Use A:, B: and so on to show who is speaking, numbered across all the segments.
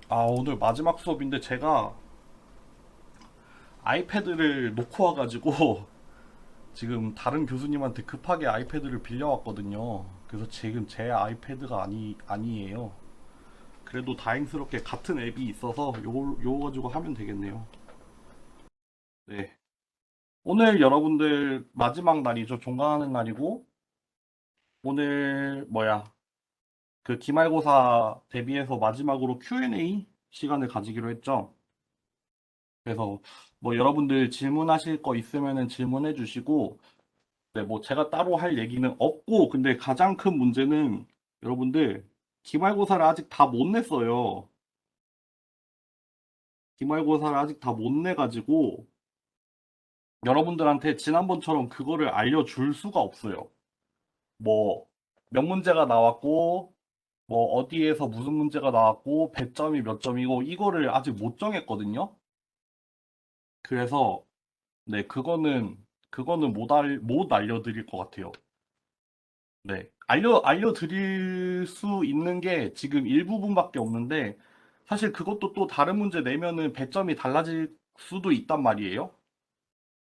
A: 오늘 마지막 수업인데 제가 아이패드를 놓고 와가지고 지금 다른 교수님한테 급하게 아이패드를 빌려왔거든요. 그래서 지금 제 아이패드가 아니에요. 그래도 다행스럽게 같은 앱이 있어서 요거 가지고 하면 되겠네요. 네. 오늘 여러분들 마지막 날이죠. 종강하는 날이고, 오늘 그 기말고사 대비해서 마지막으로 Q&A 시간을 가지기로 했죠. 그래서 뭐 여러분들 질문하실 거 있으면은 질문해 주시고, 네, 뭐 제가 따로 할 얘기는 없고, 근데 가장 큰 문제는 여러분들 기말고사를 아직 다 못 냈어요. 기말고사를 아직 다 못 내가지고 여러분들한테 지난번처럼 그거를 알려줄 수가 없어요. 뭐 몇 문제가 나왔고, 뭐 어디에서 무슨 문제가 나왔고, 배점이 몇 점이고 이거를 아직 못 정했거든요. 그래서 네, 그거는 못 알려드릴 것 같아요. 네. 알려드릴 수 있는 게 지금 일부분밖에 없는데, 사실 그것도 또 다른 문제 내면은 배점이 달라질 수도 있단 말이에요.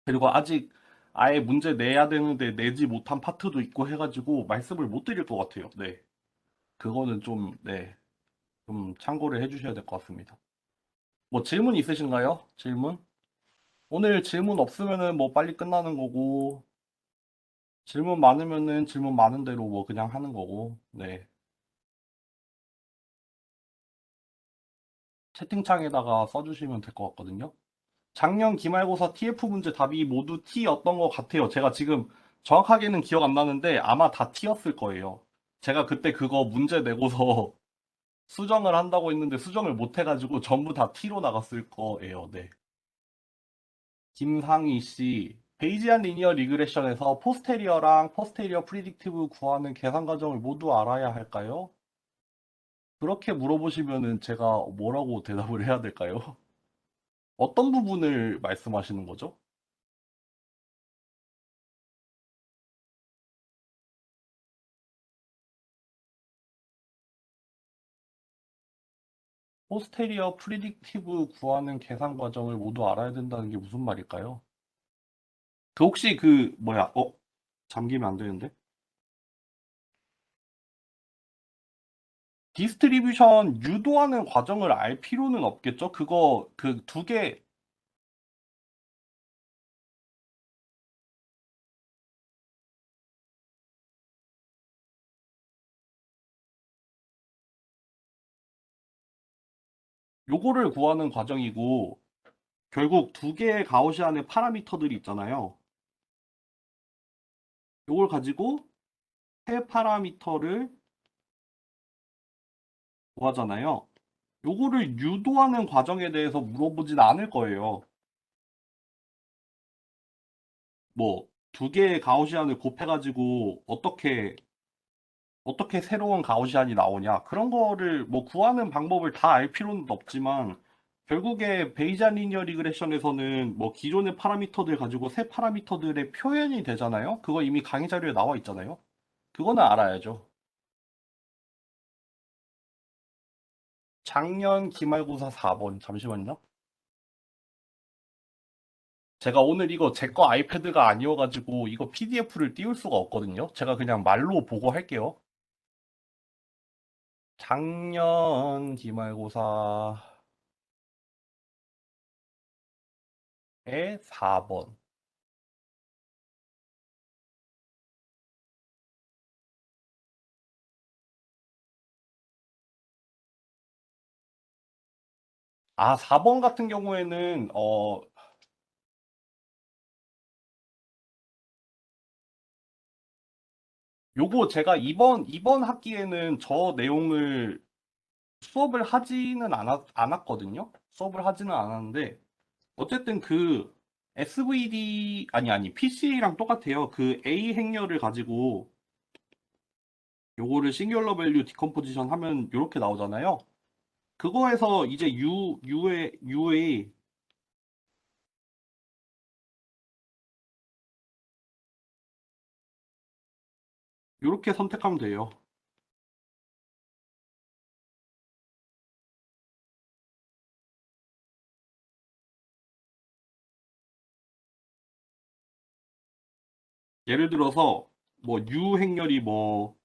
A: 그리고 아직 아예 문제 내야 되는데 내지 못한 파트도 있고 해가지고 말씀을 못 드릴 것 같아요. 네. 그거는 좀, 네. 좀 참고를 해주셔야 될 것 같습니다. 뭐 질문 있으신가요? 질문? 오늘 질문 없으면은 뭐 빨리 끝나는 거고, 질문 많으면은 질문 많은 대로 뭐 그냥 하는 거고, 네. 채팅창에다가 써주시면 될 것 같거든요. 작년 기말고사 TF 문제 답이 모두 T였던 것 같아요. 제가 지금 정확하게는 기억 안 나는데 아마 다 T였을 거예요. 제가 그때 그거 문제 내고서 수정을 한다고 했는데 수정을 못 해가지고 전부 다 T로 나갔을 거예요. 네. 김상희 씨, 베이지안 리니어 리그레션에서 포스테리어랑 포스테리어 프리딕티브 구하는 계산 과정을 모두 알아야 할까요? 그렇게 물어보시면은 제가 뭐라고 대답을 해야 될까요? 어떤 부분을 말씀하시는 거죠? 포스테리어 프리딕티브 구하는 계산 과정을 모두 알아야 된다는 게 무슨 말일까요? 그 혹시 잠기면 안 되는데? 디스트리뷰션 유도하는 과정을 알 필요는 없겠죠? 그거 그 두 개, 요거를 구하는 과정이고, 결국 두 개의 가우시안의 파라미터들이 있잖아요. 요걸 가지고 세 파라미터를 구하잖아요. 요거를 유도하는 과정에 대해서 물어보진 않을 거예요. 뭐, 두 개의 가우시안을 곱해가지고 어떻게 새로운 가우시안이 나오냐. 그런 거를 뭐 구하는 방법을 다 알 필요는 없지만, 결국에 베이지안 리니어 리그레션에서는 뭐 기존의 파라미터들 가지고 새 파라미터들의 표현이 되잖아요. 그거 이미 강의 자료에 나와 있잖아요. 그거는 알아야죠. 작년 기말고사 4번. 잠시만요. 제가 오늘 이거 제 거 아이패드가 아니어가지고 이거 PDF를 띄울 수가 없거든요. 제가 그냥 말로 보고 할게요. 작년 기말고사의 4번. 4번 같은 경우에는, 요거 제가 이번 학기에는 저 내용을 수업을 하지는 않았거든요. 수업을 하지는 않았는데, 어쨌든 그 SVD, PC랑 똑같아요. 그 A 행렬을 가지고 요거를 싱귤러 밸류 디컴포지션 하면 요렇게 나오잖아요. 그거에서 이제 U의 요렇게 선택하면 돼요. 예를 들어서 뭐 유행렬이 뭐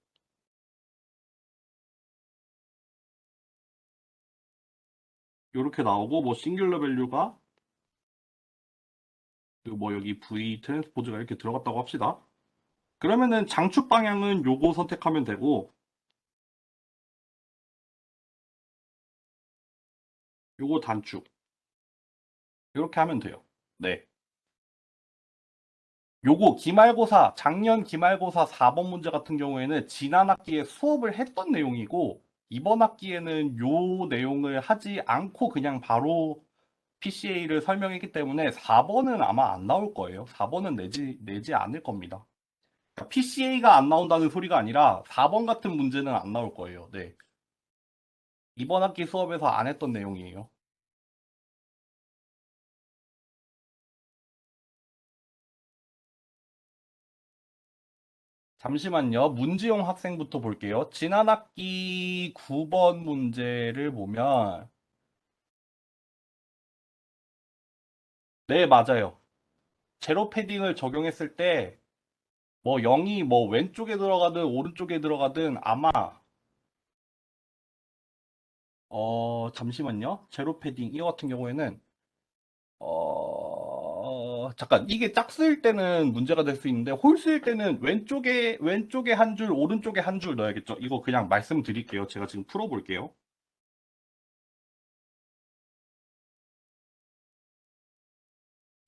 A: 이렇게 나오고 뭐 싱귤러 밸류가 그뭐 여기 V 트랜스포즈가 이렇게 들어갔다고 합시다. 그러면은 장축 방향은 요거 선택하면 되고 요거 단축 이렇게 하면 돼요. 네. 요거 기말고사 작년 기말고사 4번 문제 같은 경우에는 지난 학기에 수업을 했던 내용이고 이번 학기에는 요 내용을 하지 않고 그냥 바로 PCA를 설명했기 때문에 4번은 아마 안 나올 거예요. 4번은 내지 않을 겁니다. PCA가 안 나온다는 소리가 아니라 4번 같은 문제는 안 나올 거예요. 네. 이번 학기 수업에서 안 했던 내용이에요. 잠시만요. 문지용 학생부터 볼게요. 지난 학기 9번 문제를 보면 네, 맞아요. 제로 패딩을 적용했을 때 뭐 0이 뭐 왼쪽에 들어가든 오른쪽에 들어가든 아마 잠시만요. 제로 패딩 이거 같은 경우에는 잠깐 이게 짝수일 때는 문제가 될 수 있는데 홀수일 때는 왼쪽에 한 줄, 오른쪽에 한 줄 넣어야겠죠. 이거 그냥 말씀드릴게요. 제가 지금 풀어볼게요.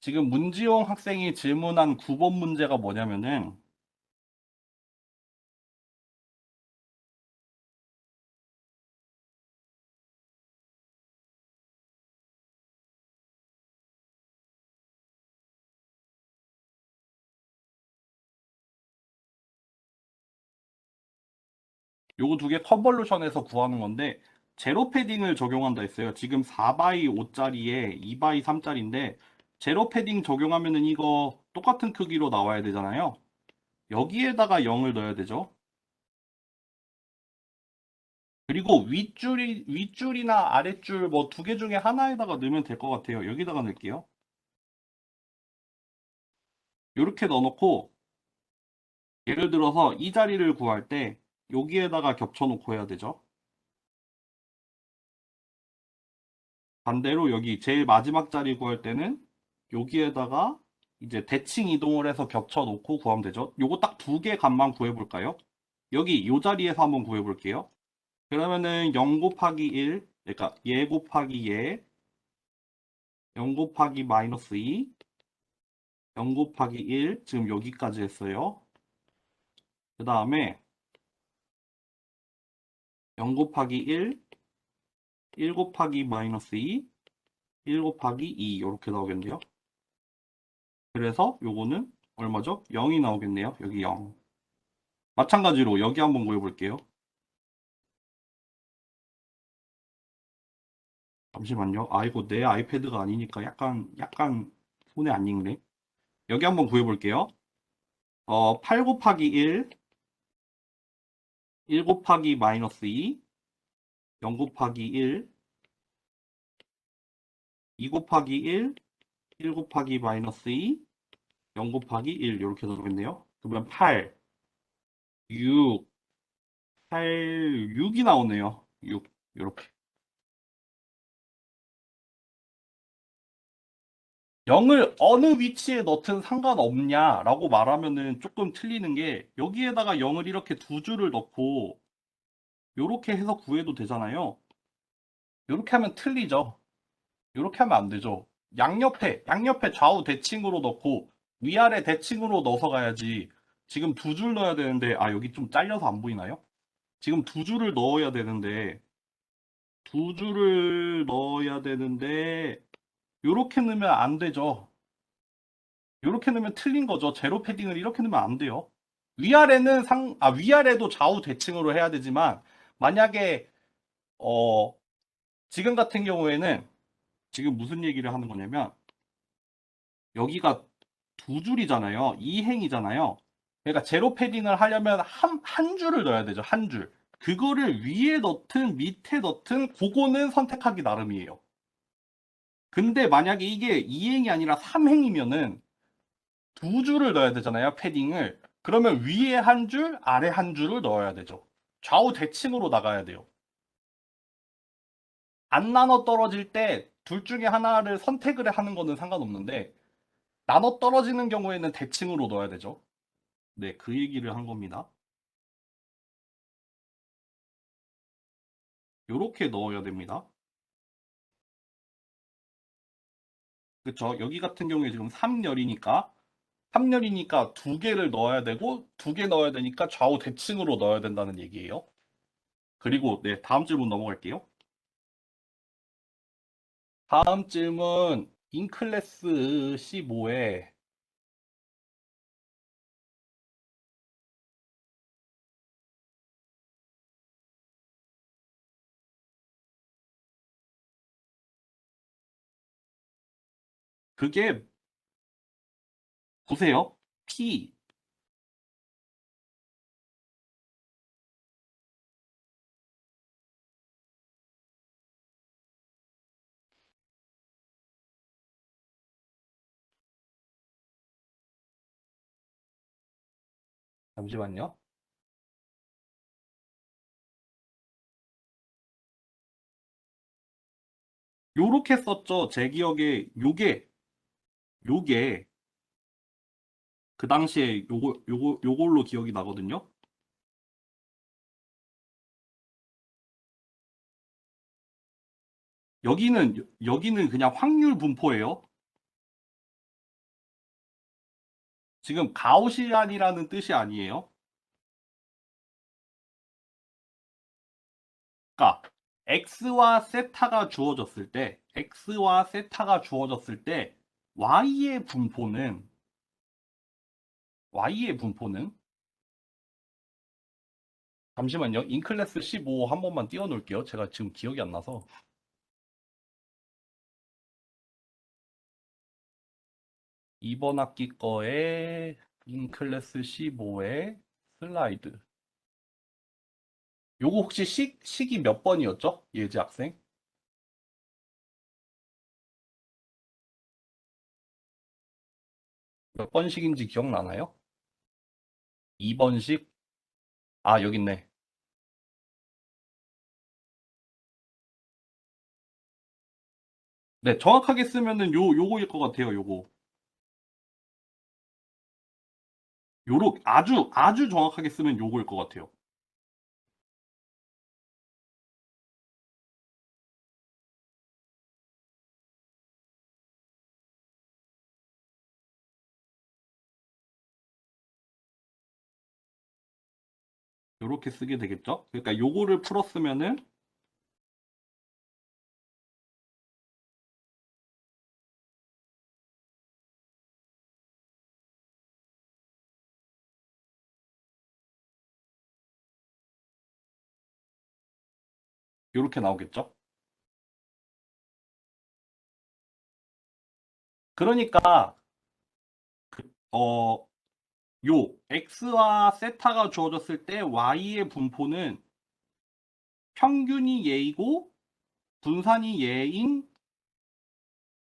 A: 지금 문지용 학생이 질문한 9번 문제가 뭐냐면은 요거 두 개 컨볼루션에서 구하는 건데 제로 패딩을 적용한다 했어요. 지금 4바이 5짜리에 2바이 3짜리인데 제로 패딩 적용하면은 이거 똑같은 크기로 나와야 되잖아요. 여기에다가 0을 넣어야 되죠. 그리고 윗줄이나 아랫줄 뭐 두 개 중에 하나에다가 넣으면 될 것 같아요. 여기다가 넣을게요. 이렇게 넣어놓고 예를 들어서 이 자리를 구할 때 여기에다가 겹쳐놓고 해야 되죠. 반대로 여기 제일 마지막 자리 구할 때는 여기에다가 이제 대칭 이동을 해서 겹쳐놓고 구하면 되죠. 요거 딱 두 개 값만 구해볼까요? 여기 요 자리에서 한번 구해볼게요. 그러면은 0 곱하기 1, 그러니까 얘 곱하기 얘, 0 곱하기 마이너스 2, 0 곱하기 1, 지금 여기까지 했어요. 그 다음에 0 곱하기 1, 1 곱하기 마이너스 2, 1 곱하기 2 이렇게 나오겠네요. 그래서 요거는 얼마죠? 0이 나오겠네요. 여기 0. 마찬가지로 여기 한번 구해볼게요. 잠시만요. 아, 이거 내 아이패드가 아니니까 약간 손에 안 익네. 여기 한번 구해볼게요. 8 곱하기 1, 1 곱하기 마이너스 2, 0 곱하기 1, 2 곱하기 1, 1 곱하기 마이너스 2, 0 곱하기 1 이렇게 나오겠네요. 그러면 8, 6, 8, 6이 나오네요. 6 이렇게. 0을 어느 위치에 넣든 상관없냐라고 말하면은 조금 틀리는 게 여기에다가 0을 이렇게 두 줄을 넣고 이렇게 해서 구해도 되잖아요. 이렇게 하면 틀리죠. 이렇게 하면 안 되죠. 양옆에 좌우 대칭으로 넣고 위아래 대칭으로 넣어서 가야지. 지금 두 줄 넣어야 되는데, 아, 여기 좀 잘려서 안 보이나요? 지금 두 줄을 넣어야 되는데, 두 줄을 넣어야 되는데, 이렇게 넣으면 안 되죠. 이렇게 넣으면 틀린 거죠. 제로 패딩을 이렇게 넣으면 안 돼요. 위아래도 좌우 대칭으로 해야 되지만, 만약에, 어, 지금 같은 경우에는, 지금 무슨 얘기를 하는 거냐면, 여기가 두 줄이잖아요. 이행이잖아요. 그러니까 제로 패딩을 하려면 한 줄을 넣어야 되죠. 한 줄. 그거를 위에 넣든 밑에 넣든 그거는 선택하기 나름이에요. 근데 만약에 이게 2행이 아니라 3행이면은 두 줄을 넣어야 되잖아요, 패딩을. 그러면 위에 한 줄, 아래 한 줄을 넣어야 되죠. 좌우 대칭으로 나가야 돼요. 안 나눠 떨어질 때 둘 중에 하나를 선택을 하는 거는 상관없는데, 나눠 떨어지는 경우에는 대칭으로 넣어야 되죠. 네, 그 얘기를 한 겁니다. 요렇게 넣어야 됩니다. 그쵸? 여기 같은 경우에 지금 3열이니까 두 개를 넣어야 되고, 두 개 넣어야 되니까 좌우 대칭으로 넣어야 된다는 얘기예요. 그리고, 네, 다음 질문 넘어갈게요. 다음 질문, 인클래스 15에 그게 보세요. P. 잠시만요. 요렇게 썼죠. 제 기억에 요게 그 당시에 요걸로 기억이 나거든요. 여기는 그냥 확률 분포예요. 지금 가우시안이라는 뜻이 아니에요. 그러니까 x와 세타가 주어졌을 때 y의 분포는 y의 분포는 잠시만요. 인클래스 15 한 번만 띄워놓을게요. 제가 지금 기억이 안 나서. 이번 학기 거에 인클래스 15에 슬라이드. 요거 혹시 식이 몇 번이었죠? 예지 학생? 몇 번씩인지 기억나나요? 2번씩? 아, 여기 있네. 네, 정확하게 쓰면은 요거일 것 같아요, 요거. 아주 정확하게 쓰면 요거일 것 같아요. 요렇게 쓰게 되겠죠? 그러니까 요거를 풀었으면은 요렇게 나오겠죠? 그러니까, 어, x와 세타가 주어졌을 때 y의 분포는 평균이 예이고 분산이 예인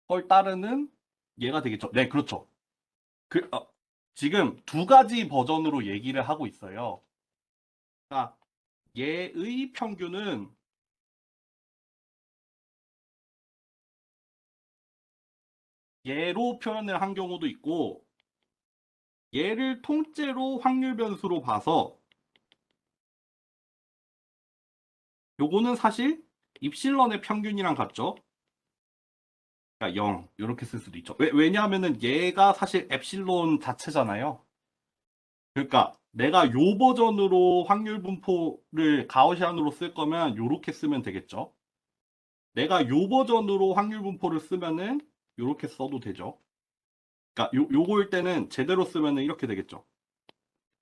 A: 걸 따르는 얘가 되겠죠. 네, 그렇죠. 그, 어, 지금 두 가지 버전으로 얘기를 하고 있어요. 그러니까 얘의 평균은 얘로 표현을 한 경우도 있고 얘를 통째로 확률 변수로 봐서 요거는 사실 입실론의 평균이랑 같죠. 그러니까 0 이렇게 쓸 수도 있죠. 왜냐하면은 얘가 사실 엡실론 자체잖아요. 그러니까 내가 요 버전으로 확률 분포를 가우시안으로 쓸 거면 요렇게 쓰면 되겠죠. 내가 요 버전으로 확률 분포를 쓰면은 요렇게 써도 되죠. 그러니까 요거일 때는 제대로 쓰면은 이렇게 되겠죠.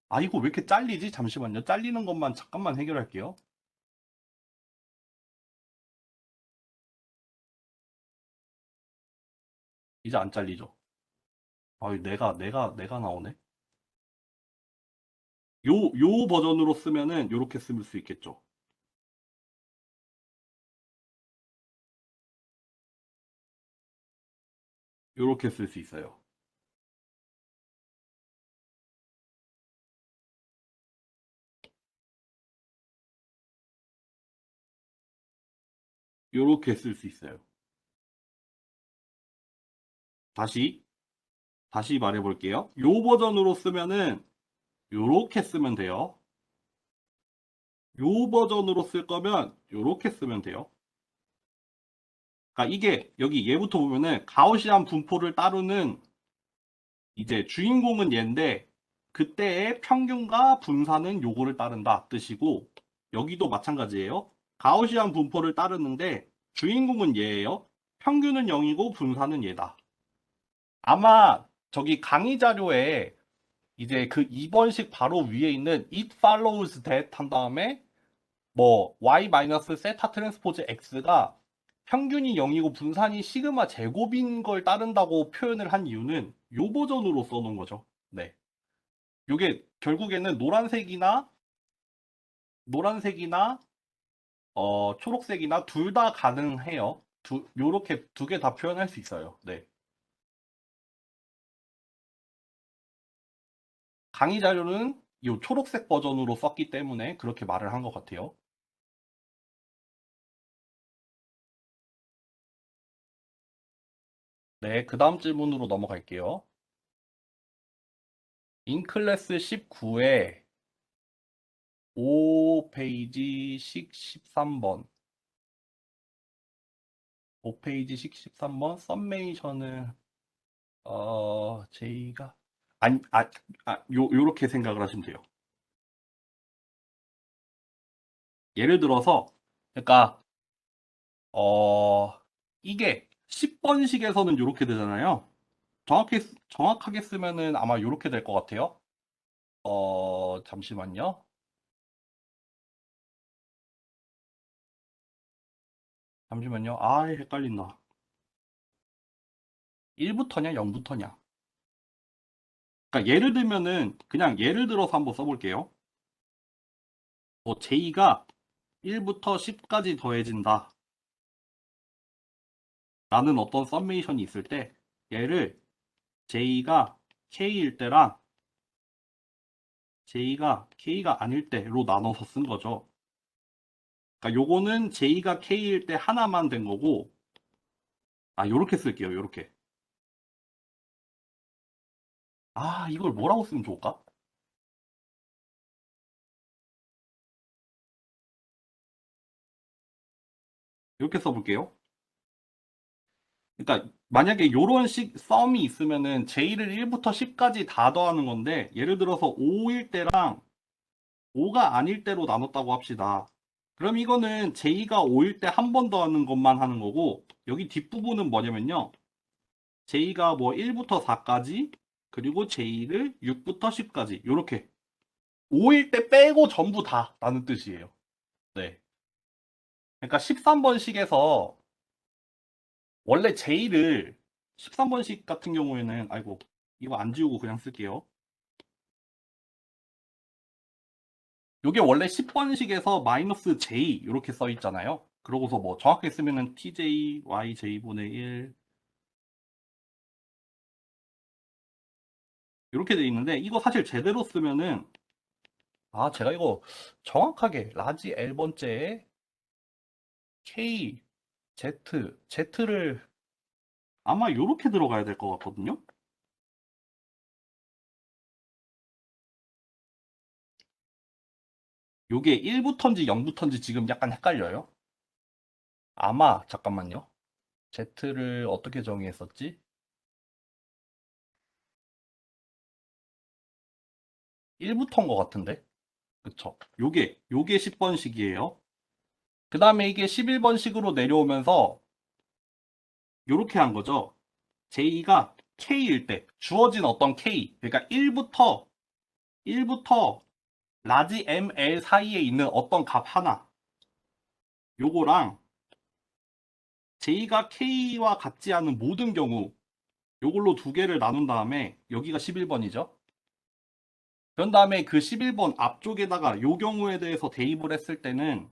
A: 아, 이거 왜 이렇게 잘리지? 잠시만요. 잘리는 것만 잠깐만 해결할게요. 이제 안 잘리죠. 아, 내가 나오네. 요 버전으로 쓰면은 요렇게 쓸 수 있겠죠. 요렇게 쓸 수 있어요. 요렇게 쓸 수 있어요. 다시 말해 볼게요. 요 버전으로 쓰면은 요렇게 쓰면 돼요. 요 버전으로 쓸 거면 요렇게 쓰면 돼요. 그러니까 이게 여기 얘부터 보면은 가우시안 분포를 따르는 이제 주인공은 얘인데 그때의 평균과 분산은 요거를 따른다 뜻이고 여기도 마찬가지예요. 가우시안 분포를 따르는데 주인공은 얘예요. 평균은 0이고 분산은 얘다. 아마 저기 강의 자료에 이제 그 2번식 바로 위에 있는 it follows that 한 다음에 뭐 y 마이너스 세타 트랜스포즈 x가 평균이 0이고 분산이 시그마 제곱인 걸 따른다고 표현을 한 이유는 요 버전으로 써놓은 거죠. 네. 요게 결국에는 노란색이나 초록색이나 둘 다 가능해요. 요렇게 두 개 다 표현할 수 있어요. 네. 강의 자료는 요 초록색 버전으로 썼기 때문에 그렇게 말을 한 것 같아요. 네, 그 다음 질문으로 넘어갈게요. 인클래스 19에 5페이지 13번. 5페이지 13번 썸메이션을 제이가 아니 요렇게 생각을 하시면 돼요. 예를 들어서 그러니까 어 이게 10번식에서는 요렇게 되잖아요. 정확하게 쓰면은 아마 요렇게 될 것 같아요. 잠시만요. 잠시만요. 아, 헷갈린다. 1부터냐, 0부터냐. 그러니까 예를 들면은 그냥 예를 들어서 한번 써볼게요. J가 1부터 10까지 더해진다. 라는 어떤 썸메이션이 있을 때 얘를 J가 K일 때랑 J가 K가 아닐 때로 나눠서 쓴 거죠. 그러니까 요거는 J가 K일 때 하나만 된 거고 요렇게 쓸게요. 요렇게. 이걸 뭐라고 쓰면 좋을까? 이렇게 써볼게요. 그러니까 만약에 요런 식 썸이 있으면은 J를 1부터 10까지 다 더하는 건데 예를 들어서 5일 때랑 5가 아닐 때로 나눴다고 합시다. 그럼 이거는 J가 5일 때 한 번 더하는 것만 하는 거고 여기 뒷부분은 뭐냐면요. J가 뭐 1부터 4까지 그리고 J를 6부터 10까지 요렇게 5일 때 빼고 전부 다 라는 뜻이에요. 네. 그러니까 13번식에서 원래 J를 13번식 같은 경우에는 아이고 이거 안 지우고 그냥 쓸게요. 요게 원래 10번식에서 마이너스 J 이렇게 써 있잖아요. 그러고서 뭐 정확하게 쓰면은 TJ YJ분의 1 이렇게 돼 있는데 이거 사실 제대로 쓰면은 제가 이거 정확하게 라지 L번째에 K Z를 아마 이렇게 들어가야 될 것 같거든요. 요게 1부터인지 0부터인지 지금 약간 헷갈려요. 아마 잠깐만요. Z를 어떻게 정의했었지? 1부터인 것 같은데. 그쵸? 요게 10번식이에요. 그 다음에 이게 11번식으로 내려오면서 요렇게 한 거죠. J가 K일 때 주어진 어떤 K 그러니까 1부터 라지 ML 사이에 있는 어떤 값 하나 요거랑 J가 K와 같지 않은 모든 경우 요걸로 두 개를 나눈 다음에 여기가 11번이죠. 그런 다음에 그 11번 앞쪽에다가 요 경우에 대해서 대입을 했을 때는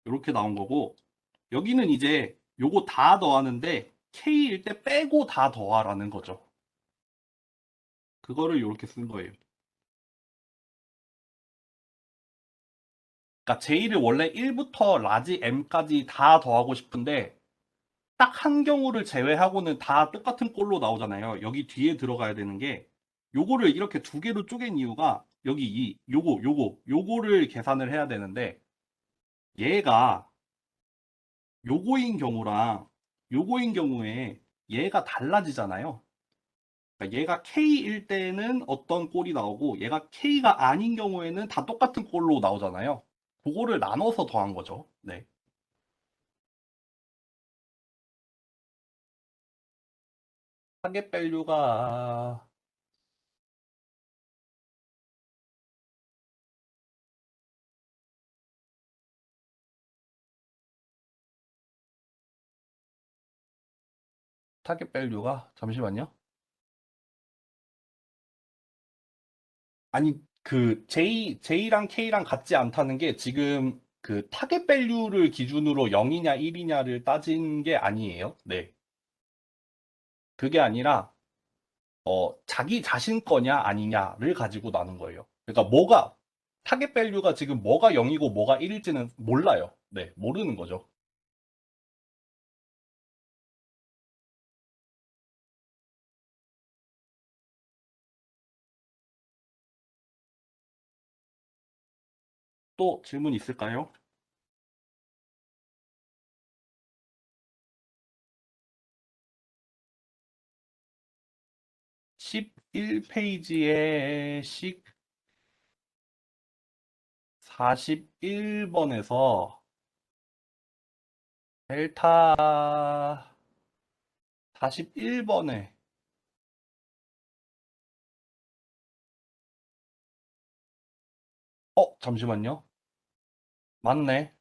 A: 이렇게 나온 거고 여기는 이제 요거 다 더하는데 K일 때 빼고 다 더하라는 거죠. 그거를 이렇게 쓴 거예요. 그러니까 J를 원래 1부터 라지 M까지 다 더하고 싶은데 딱 한 경우를 제외하고는 다 똑같은 꼴로 나오잖아요. 여기 뒤에 들어가야 되는 게 요거를 이렇게 두 개로 쪼갠 이유가 여기 요거를 계산을 해야 되는데 얘가 요거인 경우랑 요거인 경우에 얘가 달라지잖아요. 그러니까 얘가 K일 때는 어떤 꼴이 나오고 얘가 K가 아닌 경우에는 다 똑같은 꼴로 나오잖아요. 그거를 나눠서 더한 거죠. 네. 타겟 밸류가 타겟 밸류가 잠시만요. 아니 그 J랑 K랑 같지 않다는 게 지금 그 타겟 밸류를 기준으로 0이냐 1이냐를 따진 게 아니에요. 네. 그게 아니라 자기 자신 거냐 아니냐를 가지고 나눈 거예요. 그러니까 뭐가 타겟 밸류가 지금 뭐가 0이고 뭐가 1일지는 몰라요. 네, 모르는 거죠. 또 질문 있을까요? 11페이지에 식 41번에서 델타 41번에 잠시만요. 맞네.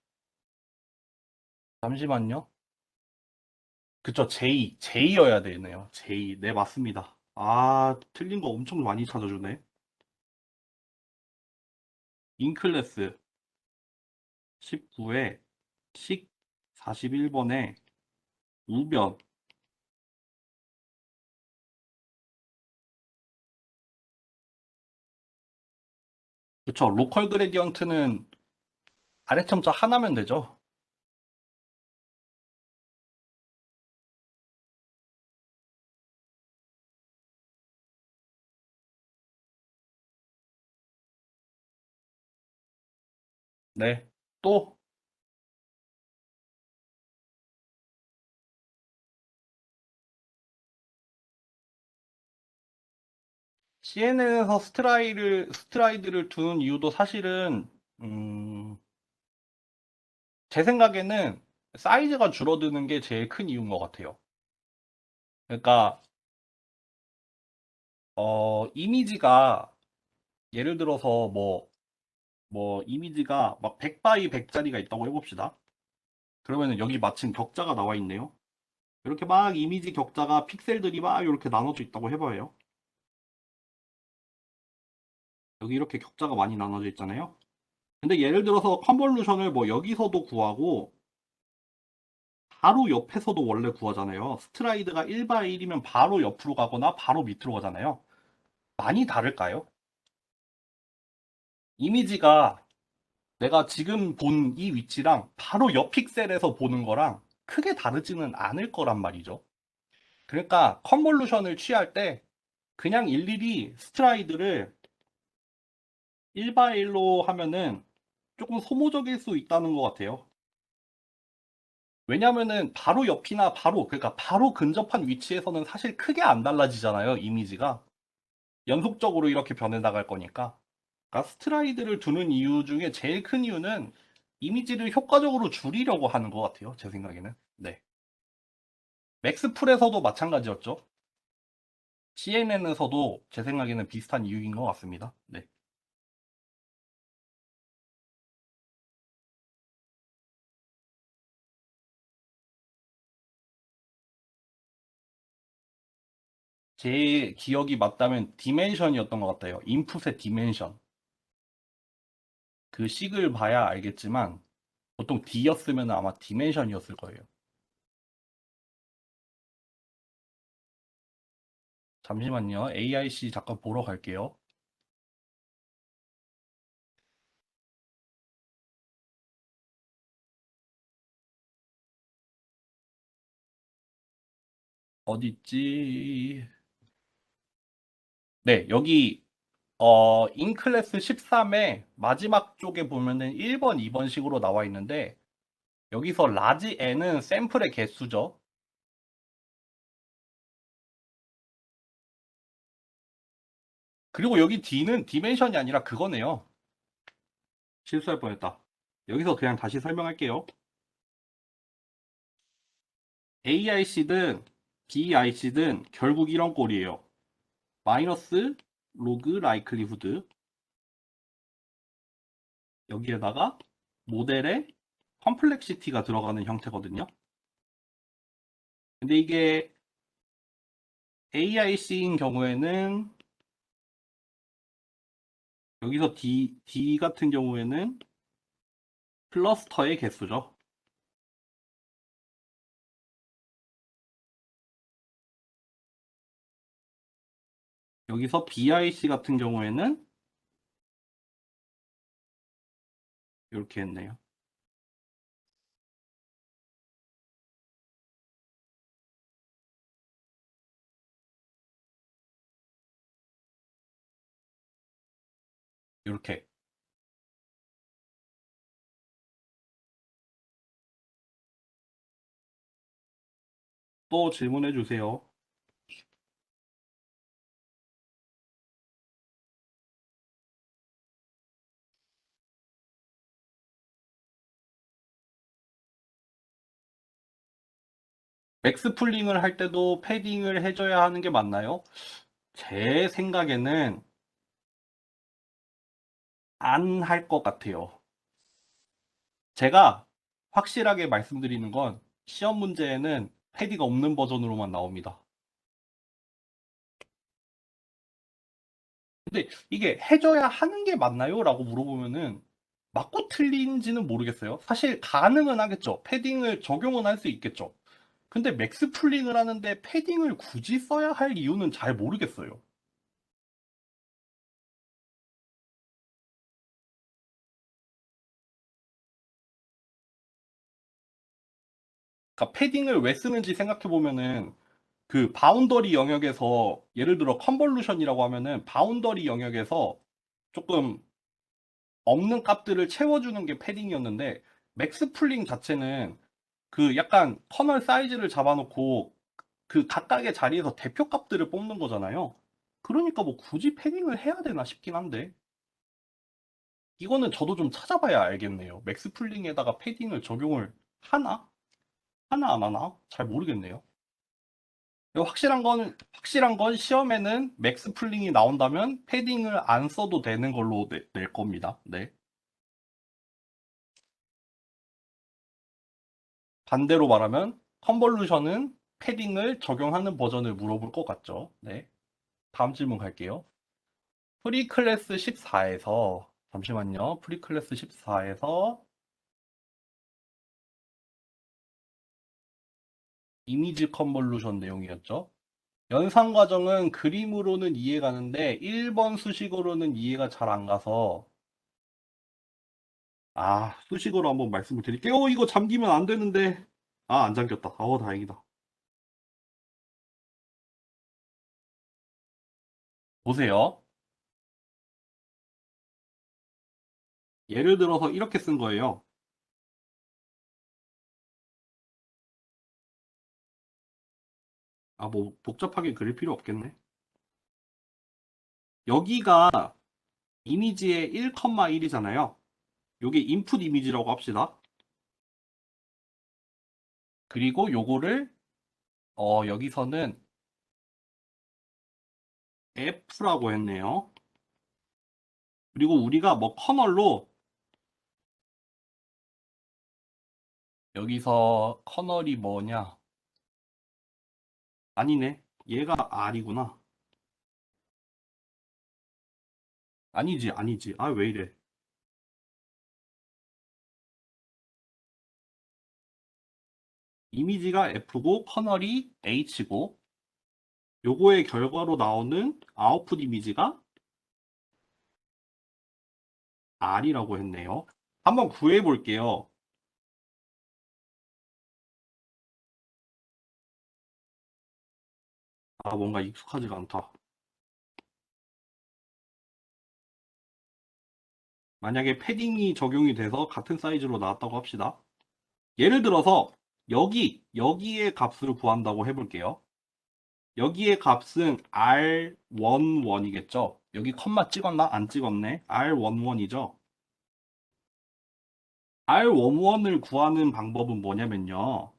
A: 잠시만요. 그쵸, J여야 되네요. J. 네, 맞습니다. 아, 틀린 거 엄청 많이 찾아주네. 인클래스 19에 식 41번에 우변. 그쵸, 로컬 그레디언트는 아래첨자 하나면 되죠. 네. 또 CNN에서 스트라이드를 두는 이유도 사실은 음, 제 생각에는 사이즈가 줄어드는 게 제일 큰 이유인 것 같아요. 그러니까 이미지가 예를 들어서 뭐 이미지가 막 100 바이 100짜리가 있다고 해봅시다. 그러면은 여기 마침 격자가 나와 있네요. 이렇게 막 이미지 격자가 픽셀들이 막 이렇게 나눠져 있다고 해봐요. 여기 이렇게 격자가 많이 나눠져 있잖아요. 근데 예를 들어서 컨볼루션을 뭐 여기서도 구하고 바로 옆에서도 원래 구하잖아요. 스트라이드가 1 바이 1이면 바로 옆으로 가거나 바로 밑으로 가잖아요. 많이 다를까요? 이미지가 내가 지금 본 이 위치랑 바로 옆 픽셀에서 보는 거랑 크게 다르지는 않을 거란 말이죠. 그러니까 컨볼루션을 취할 때 그냥 일일이 스트라이드를 1 바이 1로 하면은 조금 소모적일 수 있다는 것 같아요. 왜냐면은 바로 옆이나 그러니까 바로 근접한 위치에서는 사실 크게 안 달라지잖아요, 이미지가. 연속적으로 이렇게 변해 나갈 거니까. 그러니까 스트라이드를 두는 이유 중에 제일 큰 이유는 이미지를 효과적으로 줄이려고 하는 것 같아요, 제 생각에는. 네. 맥스풀에서도 마찬가지였죠. CNN에서도 제 생각에는 비슷한 이유인 것 같습니다. 네. 제 기억이 맞다면 디멘션이었던 것 같아요. 인풋의 디멘션. 그 식을 봐야 알겠지만 보통 D였으면 아마 디멘션이었을 거예요. 잠시만요. AIC 잠깐 보러 갈게요. 어딨지? 네, 여기 인클래스 13의 마지막 쪽에 보면은 1번, 2번 식으로 나와 있는데 여기서 라지 N은 샘플의 개수죠. 그리고 여기 D는 디멘션이 아니라 그거네요. 실수할 뻔했다. 여기서 그냥 다시 설명할게요. AIC든 BIC든 결국 이런 꼴이에요. 마이너스 로그 라이클리후드 여기에다가 모델의 컴플렉시티가 들어가는 형태거든요. 근데 이게 AIC인 경우에는 여기서 D 같은 경우에는 클러스터의 개수죠. 여기서 BIC 같은 경우에는 이렇게 했네요. 이렇게. 또 질문해 주세요. 맥스 풀링을 할 때도 패딩을 해줘야 하는 게 맞나요? 제 생각에는 안 할 것 같아요. 제가 확실하게 말씀드리는 건 시험 문제에는 패디가 없는 버전으로만 나옵니다. 근데 이게 해줘야 하는 게 맞나요? 라고 물어보면은 맞고 틀린지는 모르겠어요. 사실 가능은 하겠죠. 패딩을 적용은 할 수 있겠죠. 근데 맥스 풀링을 하는데 패딩을 굳이 써야 할 이유는 잘 모르겠어요. 그러니까 패딩을 왜 쓰는지 생각해 보면은 그 바운더리 영역에서 예를 들어 컨볼루션이라고 하면은 바운더리 영역에서 조금 없는 값들을 채워주는 게 패딩이었는데 맥스 풀링 자체는 그 약간 커널 사이즈를 잡아놓고 그 각각의 자리에서 대표 값들을 뽑는 거잖아요. 그러니까 뭐 굳이 패딩을 해야 되나 싶긴 한데 이거는 저도 좀 찾아봐야 알겠네요. 맥스 풀링에다가 패딩을 적용을 하나? 하나 안 하나? 잘 모르겠네요. 확실한 건 시험에는 맥스 풀링이 나온다면 패딩을 안 써도 되는 걸로 낼 겁니다. 네. 반대로 말하면 컨볼루션은 패딩을 적용하는 버전을 물어볼 것 같죠. 네. 다음 질문 갈게요. 프리클래스 14에서 잠시만요. 프리클래스 14에서 이미지 컨볼루션 내용이었죠. 연산 과정은 그림으로는 이해가는데 1번 수식어로는 이해가 잘 안 가서 수식어로 한번 말씀을 드릴게요. 이거 잠기면 안 되는데. 안 잠겼다. 다행이다. 보세요. 예를 들어서 이렇게 쓴 거예요. 뭐 복잡하게 그릴 필요 없겠네. 여기가 이미지의 1,1이잖아요. 요게 인풋 이미지라고 합시다. 그리고 요거를 여기서는 F라고 했네요. 그리고 우리가 뭐 커널로 여기서 커널이 뭐냐? 아니네. 얘가 R이구나. 아니지. 왜 이래? 이미지가 F고 커널이 H고 요거의 결과로 나오는 아웃풋 이미지가 R이라고 했네요. 한번 구해 볼게요. 뭔가 익숙하지가 않다. 만약에 패딩이 적용이 돼서 같은 사이즈로 나왔다고 합시다. 예를 들어서 여기의 값을 구한다고 해볼게요. 여기의 값은 R11이겠죠? 여기 컴마 찍었나? 안 찍었네. R11이죠? R11을 구하는 방법은 뭐냐면요.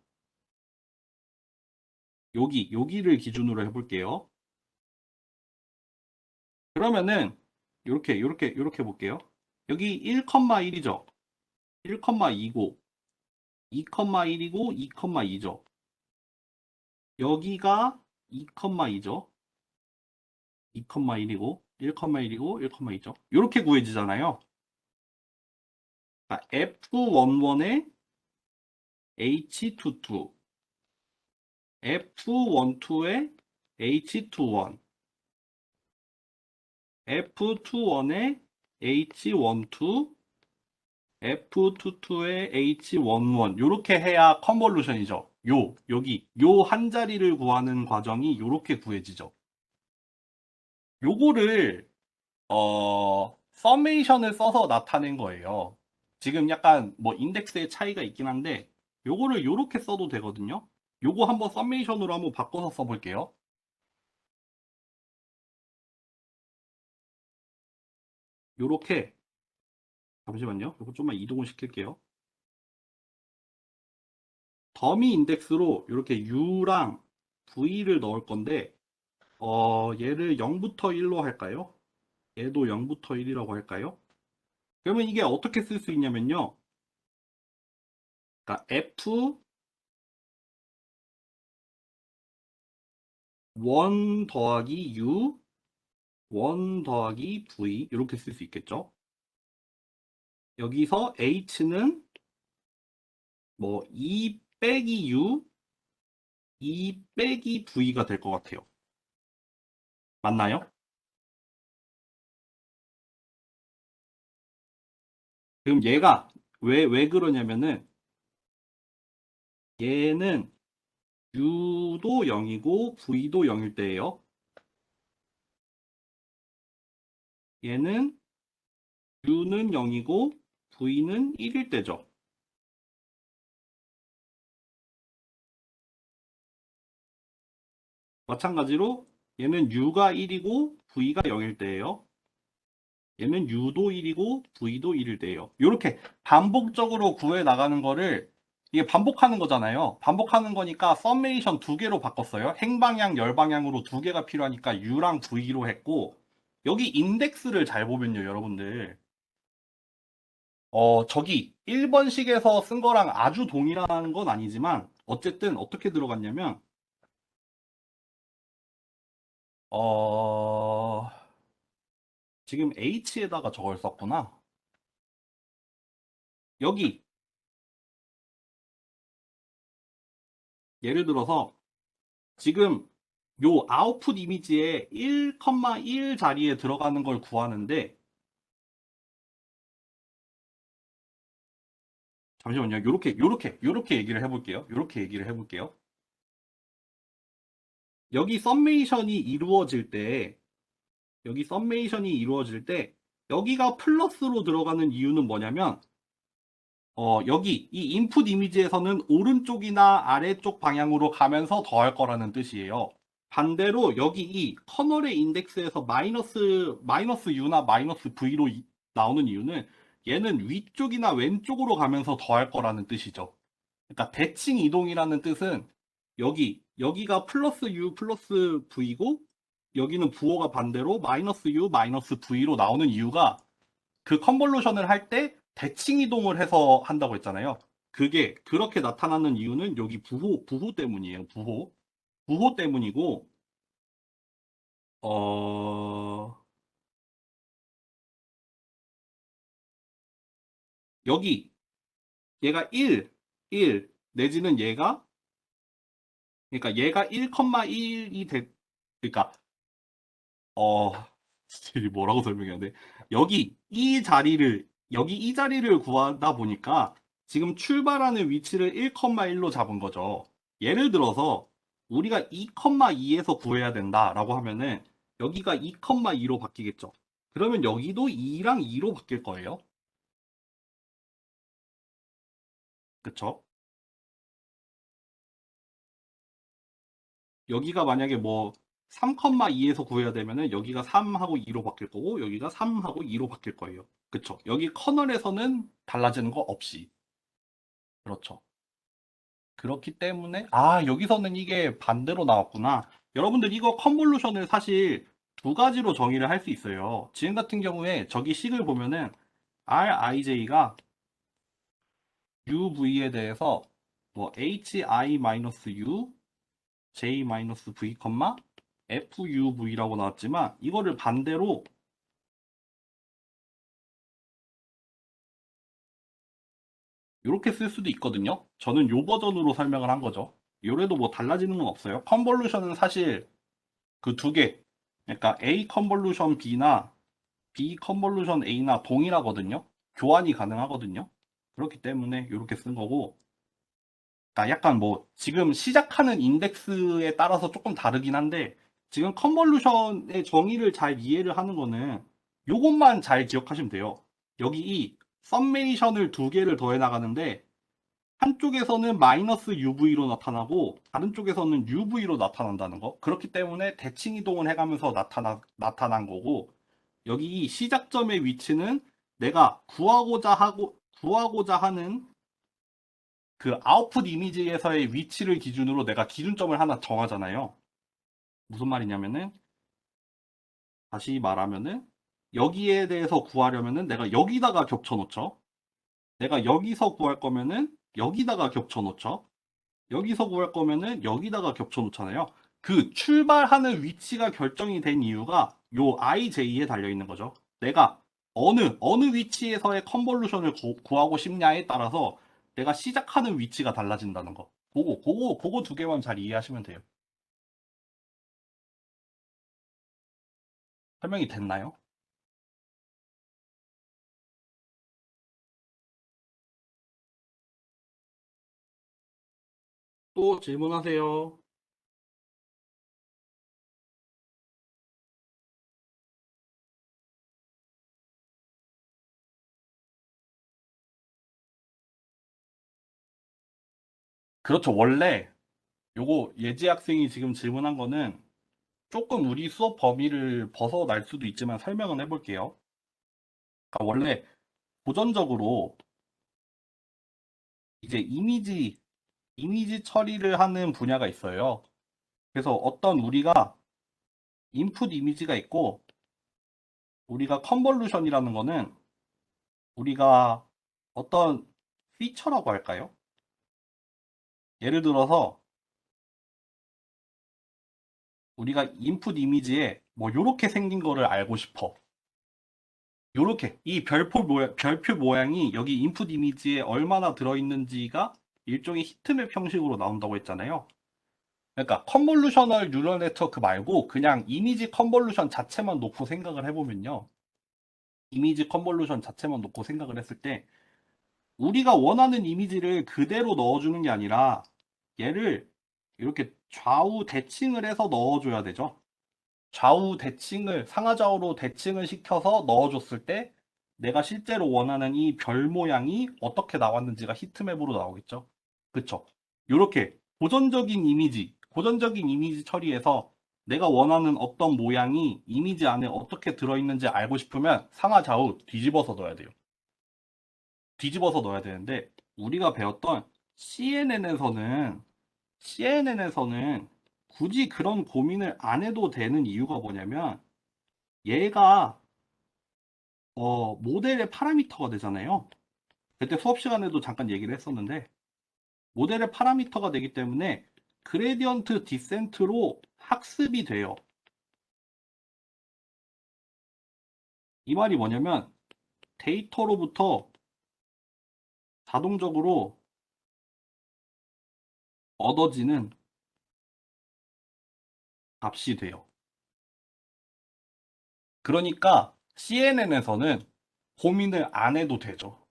A: 여기를 기준으로 해볼게요. 그러면은 이렇게 볼게요. 여기 1,1이죠. 1,2고 2,1이고 2,2죠. 여기가 2,2죠. 2,1이고 1,1이고 1,2죠. 이렇게 구해지잖아요. 그러니까 F11에 H22, F12에 H21, F21에 H12, F22에 H11 이렇게 해야 컨볼루션이죠. 요 한 자리를 구하는 과정이 이렇게 구해지죠. 요거를 서메이션을 써서 나타낸 거예요. 지금 약간 뭐 인덱스의 차이가 있긴 한데 요거를 요렇게 써도 되거든요. 요거 한번 서메이션으로 한번 바꿔서 써볼게요. 요렇게 잠시만요. 요거 좀만 이동을 시킬게요. 더미 인덱스로 이렇게 U랑 V를 넣을 건데 얘를 0부터 1로 할까요? 얘도 0부터 1이라고 할까요? 그러면 이게 어떻게 쓸 수 있냐면요. 그러니까 F1 더하기 U, 1 더하기 V 이렇게 쓸 수 있겠죠. 여기서 H는 뭐 2 빼기 U, 2 빼기 V가 될 것 같아요. 맞나요? 그럼 얘가 왜 그러냐면은 얘는 U도 0이고 V도 0일 때예요. 얘는 U는 0이고 V는 1일 때죠. 마찬가지로 얘는 U가 1이고 V가 0일 때예요. 얘는 U도 1이고 V도 1일 때예요. 이렇게 반복적으로 구해 나가는 거를 이게 반복하는 거잖아요. 반복하는 거니까 서메이션 두 개로 바꿨어요. 행방향, 열방향으로 두 개가 필요하니까 U랑 V로 했고 여기 인덱스를 잘 보면요, 여러분들. 저기 1번식에서 쓴 거랑 아주 동일한 건 아니지만 어쨌든 어떻게 들어갔냐면 어, 지금 H에다가 저걸 썼구나. 여기 예를 들어서 지금 요 아웃풋 이미지에 1,1 자리에 들어가는 걸 구하는데 잠시만요. 요렇게 얘기를 해볼게요. 요렇게 얘기를 해볼게요. 여기 썸메이션이 이루어질 때 여기 썸메이션이 이루어질 때 여기가 플러스로 들어가는 이유는 뭐냐면 여기 이 인풋 이미지에서는 오른쪽이나 아래쪽 방향으로 가면서 더할 거라는 뜻이에요. 반대로 여기 이 커널의 인덱스에서 마이너스 U나 마이너스 V로 나오는 이유는 얘는 위쪽이나 왼쪽으로 가면서 더할 거라는 뜻이죠. 그러니까 대칭 이동이라는 뜻은 여기가 플러스 U 플러스 V고 여기는 부호가 반대로 마이너스 U 마이너스 V로 나오는 이유가 그 컨볼루션을 할 때 대칭 이동을 해서 한다고 했잖아요. 그게 그렇게 나타나는 이유는 여기 부호 때문이에요. 부호 때문이고 어 여기 얘가 1 내지는 얘가 1,1이 그러니까 어 뭐라고 설명해야 돼? 여기 이 자리를 구하다 보니까 지금 출발하는 위치를 1,1로 잡은 거죠. 예를 들어서 우리가 2,2에서 구해야 된다라고 하면은 여기가 2,2로 바뀌겠죠. 그러면 여기도 2랑 2로 바뀔 거예요. 그쵸? 여기가 만약에 뭐 3,2에서 구해야 되면은 여기가 3하고 2로 바뀔 거고 여기가 3하고 2로 바뀔 거예요. 그쵸? 여기 커널에서는 달라지는 거 없이. 그렇죠. 그렇기 때문에 여기서는 이게 반대로 나왔구나. 여러분들 이거 컨볼루션을 사실 두 가지로 정의를 할 수 있어요. 지금 같은 경우에 저기 식을 보면은 RIJ가 UV에 대해서 뭐 HI-U, J-V, FUV라고 나왔지만 이거를 반대로 이렇게 쓸 수도 있거든요. 저는 요 버전으로 설명을 한 거죠. 요래도 뭐 달라지는 건 없어요. 컨볼루션은 사실 그 두 개, 그러니까 A 컨볼루션 B나 B 컨볼루션 A나 동일하거든요. 교환이 가능하거든요. 그렇기 때문에 이렇게 쓴 거고, 그러니까 약간 뭐 지금 시작하는 인덱스에 따라서 조금 다르긴 한데 지금 컨볼루션의 정의를 잘 이해를 하는 거는 요것만 잘 기억하시면 돼요. 여기 이 썸메이션을 두 개를 더해 나가는데 한쪽에서는 마이너스 UV로 나타나고 다른 쪽에서는 UV로 나타난다는 거. 그렇기 때문에 대칭 이동을 해가면서 나타난 거고 여기 이 시작점의 위치는 내가 구하고자 하는 그 아웃풋 이미지에서의 위치를 기준으로 내가 기준점을 하나 정하잖아요. 무슨 말이냐면은 다시 말하면은 여기에 대해서 구하려면은 내가 여기다가 겹쳐 놓죠. 내가 여기서 구할 거면은 여기다가 겹쳐 놓죠. 여기서 구할 거면은 여기다가 겹쳐 놓잖아요. 그 출발하는 위치가 결정이 된 이유가 요 IJ에 달려 있는 거죠. 내가 어느 위치에서의 컨볼루션을 구하고 싶냐에 따라서 내가 시작하는 위치가 달라진다는 거. 그거 두 개만 잘 이해하시면 돼요. 설명이 됐나요? 또 질문하세요. 그렇죠. 원래 요거 예지 학생이 지금 질문한 거는 조금 우리 수업 범위를 벗어날 수도 있지만 설명은 해볼게요. 그러니까 원래 고전적으로 이제 이미지 처리를 하는 분야가 있어요. 그래서 어떤 우리가 인풋 이미지가 있고 우리가 컨볼루션이라는 거는 우리가 어떤 피처라고 할까요? 예를 들어서 우리가 인풋 이미지에 뭐 요렇게 생긴 거를 알고 싶어. 요렇게 이 별표 모양이 여기 인풋 이미지에 얼마나 들어있는지가 일종의 히트맵 형식으로 나온다고 했잖아요. 그러니까 컨볼루셔널 뉴럴 네트워크 말고 그냥 이미지 컨볼루션 자체만 놓고 생각을 해보면요. 이미지 컨볼루션 자체만 놓고 생각을 했을 때 우리가 원하는 이미지를 그대로 넣어주는 게 아니라 얘를 이렇게 좌우 대칭을 해서 넣어줘야 되죠. 좌우 대칭을 상하좌우로 대칭을 시켜서 넣어줬을 때 내가 실제로 원하는 이 별 모양이 어떻게 나왔는지가 히트맵으로 나오겠죠. 그쵸? 이렇게 고전적인 이미지 처리에서 내가 원하는 어떤 모양이 이미지 안에 어떻게 들어있는지 알고 싶으면 상하좌우 뒤집어서 넣어야 돼요. 뒤집어서 넣어야 되는데 우리가 배웠던 CNN에서는 굳이 그런 고민을 안 해도 되는 이유가 뭐냐면 얘가 모델의 파라미터가 되잖아요. 그때 수업 시간에도 잠깐 얘기를 했었는데 모델의 파라미터가 되기 때문에 그레디언트 디센트로 학습이 돼요. 이 말이 뭐냐면 데이터로부터 자동적으로 얻어지는 값이 돼요. 그러니까 CNN에서는 고민을 안 해도 되죠.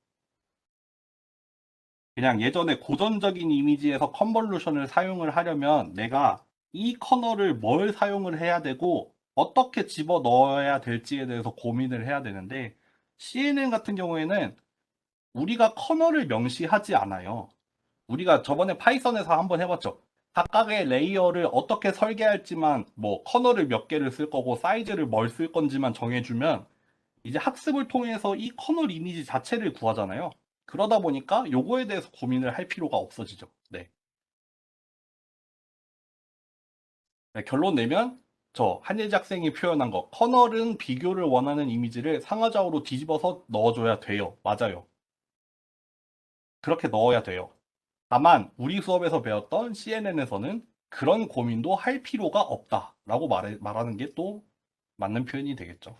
A: 그냥 예전에 고전적인 이미지에서 컨볼루션을 사용을 하려면 내가 이 커널을 뭘 사용을 해야 되고 어떻게 집어 넣어야 될지에 대해서 고민을 해야 되는데 CNN 같은 경우에는 우리가 커널을 명시하지 않아요. 우리가 저번에 파이썬에서 한번 해봤죠. 각각의 레이어를 어떻게 설계할지만 뭐 커널을 몇 개를 쓸 거고 사이즈를 뭘 쓸 건지만 정해주면 이제 학습을 통해서 이 커널 이미지 자체를 구하잖아요. 그러다 보니까 요거에 대해서 고민을 할 필요가 없어지죠. 네. 네, 결론 내면 저 한예지 학생이 표현한 거 커널은 비교를 원하는 이미지를 상하좌우로 뒤집어서 넣어줘야 돼요. 맞아요. 그렇게 넣어야 돼요. 다만 우리 수업에서 배웠던 CNN에서는 그런 고민도 할 필요가 없다라고 말하는 게 또 맞는 표현이 되겠죠.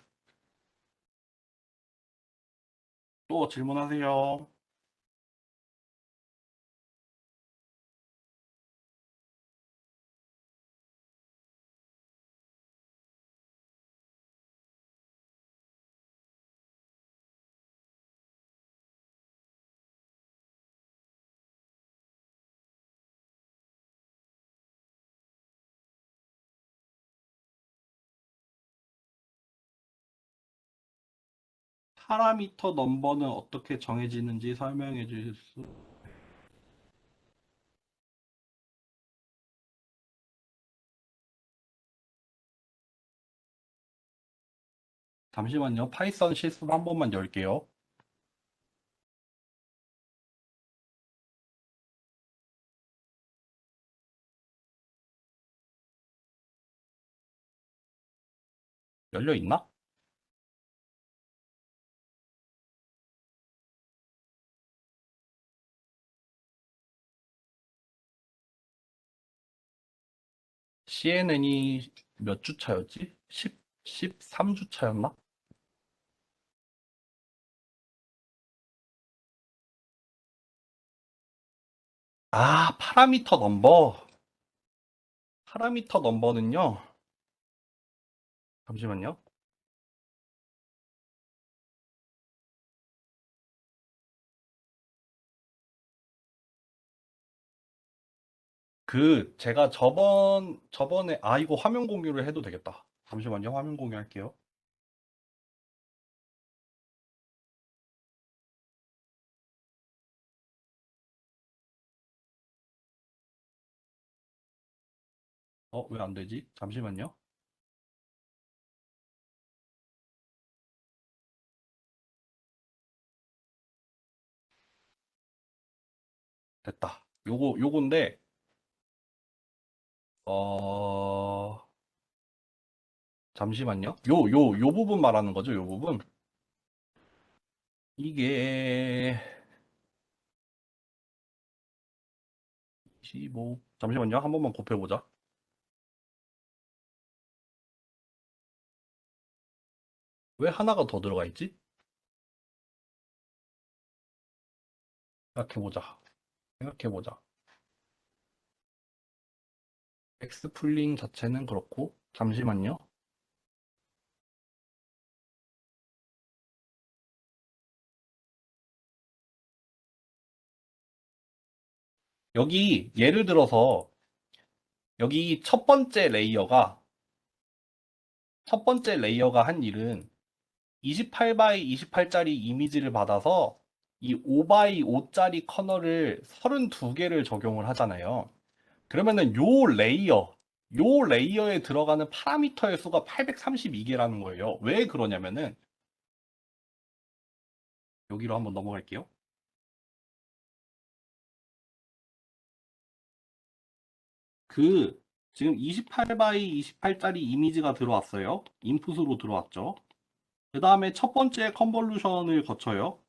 A: 또 질문하세요. 파라미터 넘버는 어떻게 정해지는지 설명해 주실 수? 잠시만요. 파이썬 실습 한 번만 열게요. 열려 있나? CNN이 몇 주 차였지? 13주 차였나? 아, 파라미터 넘버. 파라미터 넘버는요. 잠시만요. 제가 저번에, 이거 화면 공유를 해도 되겠다. 잠시만요. 화면 공유할게요. 왜 안 되지? 잠시만요. 됐다. 요건데, 어, 잠시만요. 요 부분 말하는 거죠, 요 부분? 이게, 15, 잠시만요. 한 번만 곱해보자. 왜 하나가 더 들어가 있지? 생각해보자. 생각해보자. 엑스플링 자체는 그렇고, 잠시만요. 여기, 예를 들어서, 여기 첫 번째 레이어가 한 일은 28 x 28짜리 이미지를 받아서 이 5 x 5짜리 커널을 32개를 적용을 하잖아요. 그러면은 요 레이어에 들어가는 파라미터의 수가 832개라는 거예요. 왜 그러냐면은 여기로 한번 넘어갈게요. 그 지금 28 x 28짜리 이미지가 들어왔어요. 인풋으로 들어왔죠. 그 다음에 첫 번째 컨볼루션을 거쳐요.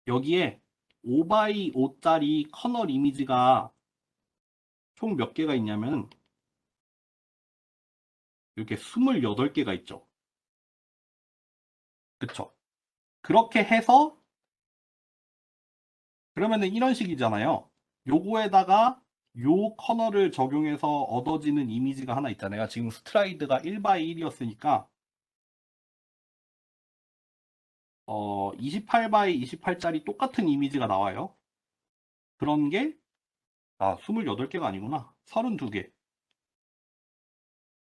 A: 여기에 5 x 5짜리 커널 이미지가 총 몇 개가 있냐면 이렇게 28개가 있죠. 그쵸? 그렇게 해서 그러면은 이런 식이잖아요. 요거에다가 요 커널을 적용해서 얻어지는 이미지가 하나 있잖아요. 지금 스트라이드가 1 x 1이었으니까 28 x 28짜리 똑같은 이미지가 나와요. 그런 게 28개가 아니구나. 32개.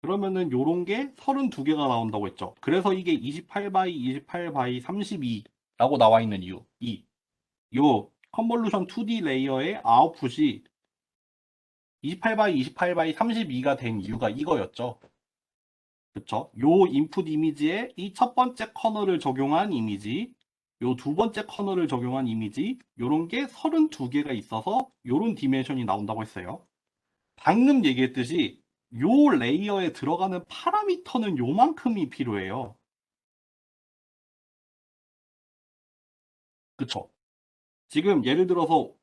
A: 그러면은 요런 게 32개가 나온다고 했죠. 그래서 이게 28바이 28바이 32라고 나와 있는 이유. 요 컨볼루션 2D 레이어의 아웃풋이 28바이 28바이 32가 된 이유가 이거였죠. 그쵸? 요 인풋 이미지에 이 첫 번째 커널을 적용한 이미지, 요 두 번째 커널을 적용한 이미지, 요런 게 32개가 있어서 요런 디멘션이 나온다고 했어요. 방금 얘기했듯이 요 레이어에 들어가는 파라미터는 요만큼이 필요해요. 그쵸? 지금 예를 들어서